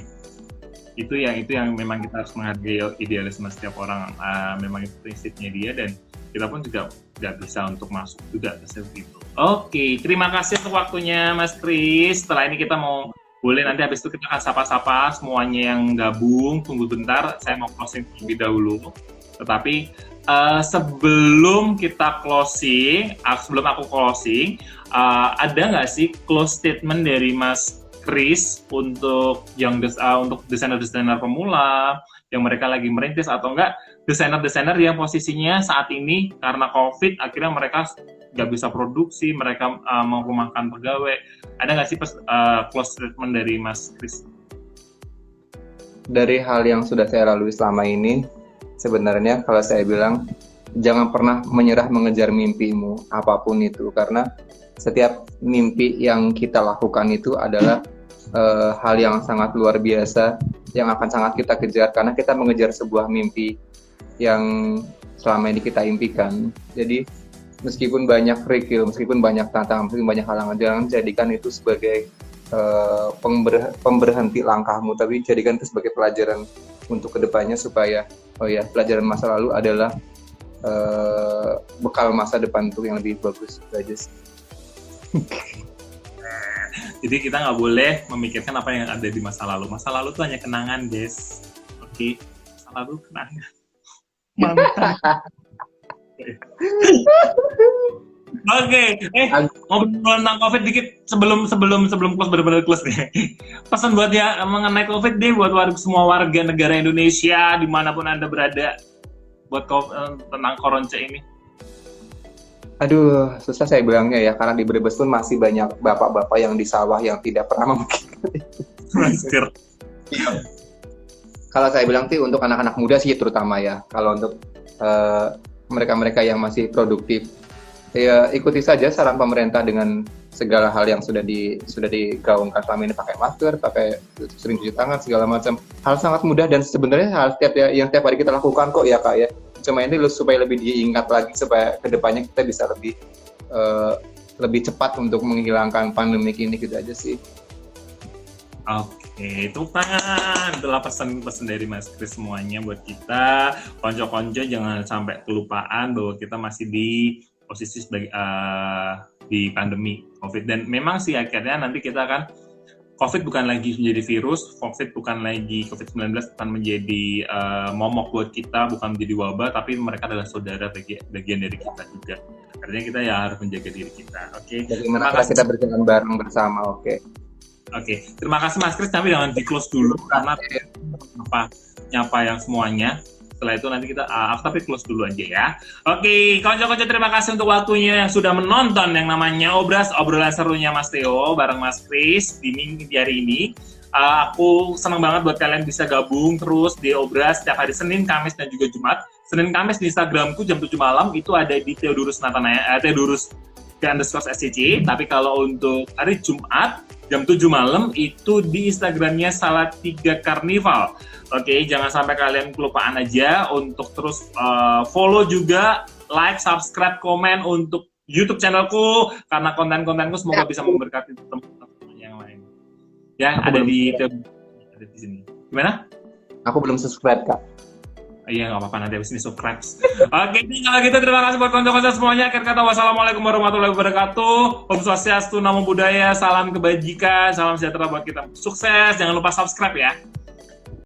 Itu yang memang kita harus menghargai idealisme setiap orang. Memang itu prinsipnya dia dan kita pun juga nggak bisa untuk masuk juga ke situ. Oke, terima kasih untuk waktunya Mas Kris. Setelah ini kita mau boleh nanti habis itu kita akan sapa-sapa semuanya yang gabung. Tunggu bentar, saya mau closing terlebih dahulu. Tetapi sebelum kita closing, sebelum aku closing, ada nggak sih close statement dari Mas Kris untuk untuk desainer-desainer pemula yang mereka lagi merintis atau enggak desainer-desainer yang posisinya saat ini karena COVID akhirnya mereka nggak bisa produksi, mereka merumahkan pegawai. Ada nggak sih close statement dari Mas Kris? Dari hal yang sudah saya lalui selama ini, sebenarnya kalau saya bilang jangan pernah menyerah mengejar mimpimu apapun itu, karena setiap mimpi yang kita lakukan itu adalah hal yang sangat luar biasa yang akan sangat kita kejar karena kita mengejar sebuah mimpi yang selama ini kita impikan. Jadi meskipun banyak kerikil, meskipun banyak tantangan, meskipun banyak halangan, jangan jadikan itu sebagai pemberhenti langkahmu, tapi jadikan itu sebagai pelajaran untuk kedepannya supaya pelajaran masa lalu adalah bekal masa depan untuk yang lebih bagus. Itu aja sih. Jadi kita nggak boleh memikirkan apa yang ada di masa lalu. Masa lalu itu hanya kenangan, guys. Oke, masa lalu kenangan. Mantap. Oke, ngobrol tentang COVID dikit sebelum close benar-benar close nih. Pesan buat ya mengenai COVID deh buat semua warga negara Indonesia dimanapun Anda berada buat tentang koronce ini. Aduh, susah saya bilangnya ya, karena di Brebes pun masih banyak bapak-bapak yang di sawah yang tidak pernah memikirkan masker. Kalau saya bilang sih untuk anak-anak muda sih terutama ya, kalau untuk mereka-mereka yang masih produktif, ya ikuti saja saran pemerintah dengan segala hal yang sudah digaungkan selama ini, pakai masker, pakai sering cuci tangan, segala macam. Hal sangat mudah dan sebenarnya hal yang tiap hari kita lakukan kok ya Kak ya. Cuma ini supaya lebih diingat lagi supaya kedepannya kita bisa lebih cepat untuk menghilangkan pandemi ini, gitu aja sih. Oke, itu kan itulah pesan-pesan dari Mas Kris semuanya buat kita. Konco-konco jangan sampai kelupaan bahwa kita masih di posisi sebagai di pandemi COVID. Dan memang sih akhirnya nanti kita akan COVID bukan lagi menjadi virus, COVID bukan lagi COVID-19 bukan menjadi momok buat kita, bukan menjadi wabah, tapi mereka adalah saudara bagian dari kita juga. Artinya kita ya harus menjaga diri kita. Oke. Bagaimana kita berjalan bareng bersama, oke. Oke, terima kasih Mas Kris, tapi jangan di-close dulu karena nyapa yang semuanya. Setelah itu nanti kita tapi close dulu aja ya. Oke, konco-konco terima kasih untuk waktunya yang sudah menonton yang namanya obrolan serunya Mas Theo bareng Mas Kris di hari ini. Aku senang banget buat kalian bisa gabung terus di Obras setiap hari Senin, Kamis, dan juga Jumat. Senin, Kamis di Instagramku jam 7 malam itu ada di Theodorus _SCC. Tapi kalau untuk hari Jumat jam 7 malam itu di Instagramnya Salatiga Carnival. Oke, jangan sampai kalian kelupaan aja untuk terus follow juga, like, subscribe, komen untuk YouTube channelku karena konten-kontenku semoga bisa memberkati teman-teman yang lain. Ya, ada di sini. Gimana? Aku belum subscribe, Kak. Iya, nggak apa-apa, nanti habis ini subscribe. Oke, kalau gitu terima kasih buat konten-konten semuanya. Akhir kata, wassalamualaikum warahmatullahi wabarakatuh. Om Swastiastu, Namo Buddhaya, salam kebajikan, salam sejahtera buat kita. Sukses, jangan lupa subscribe ya.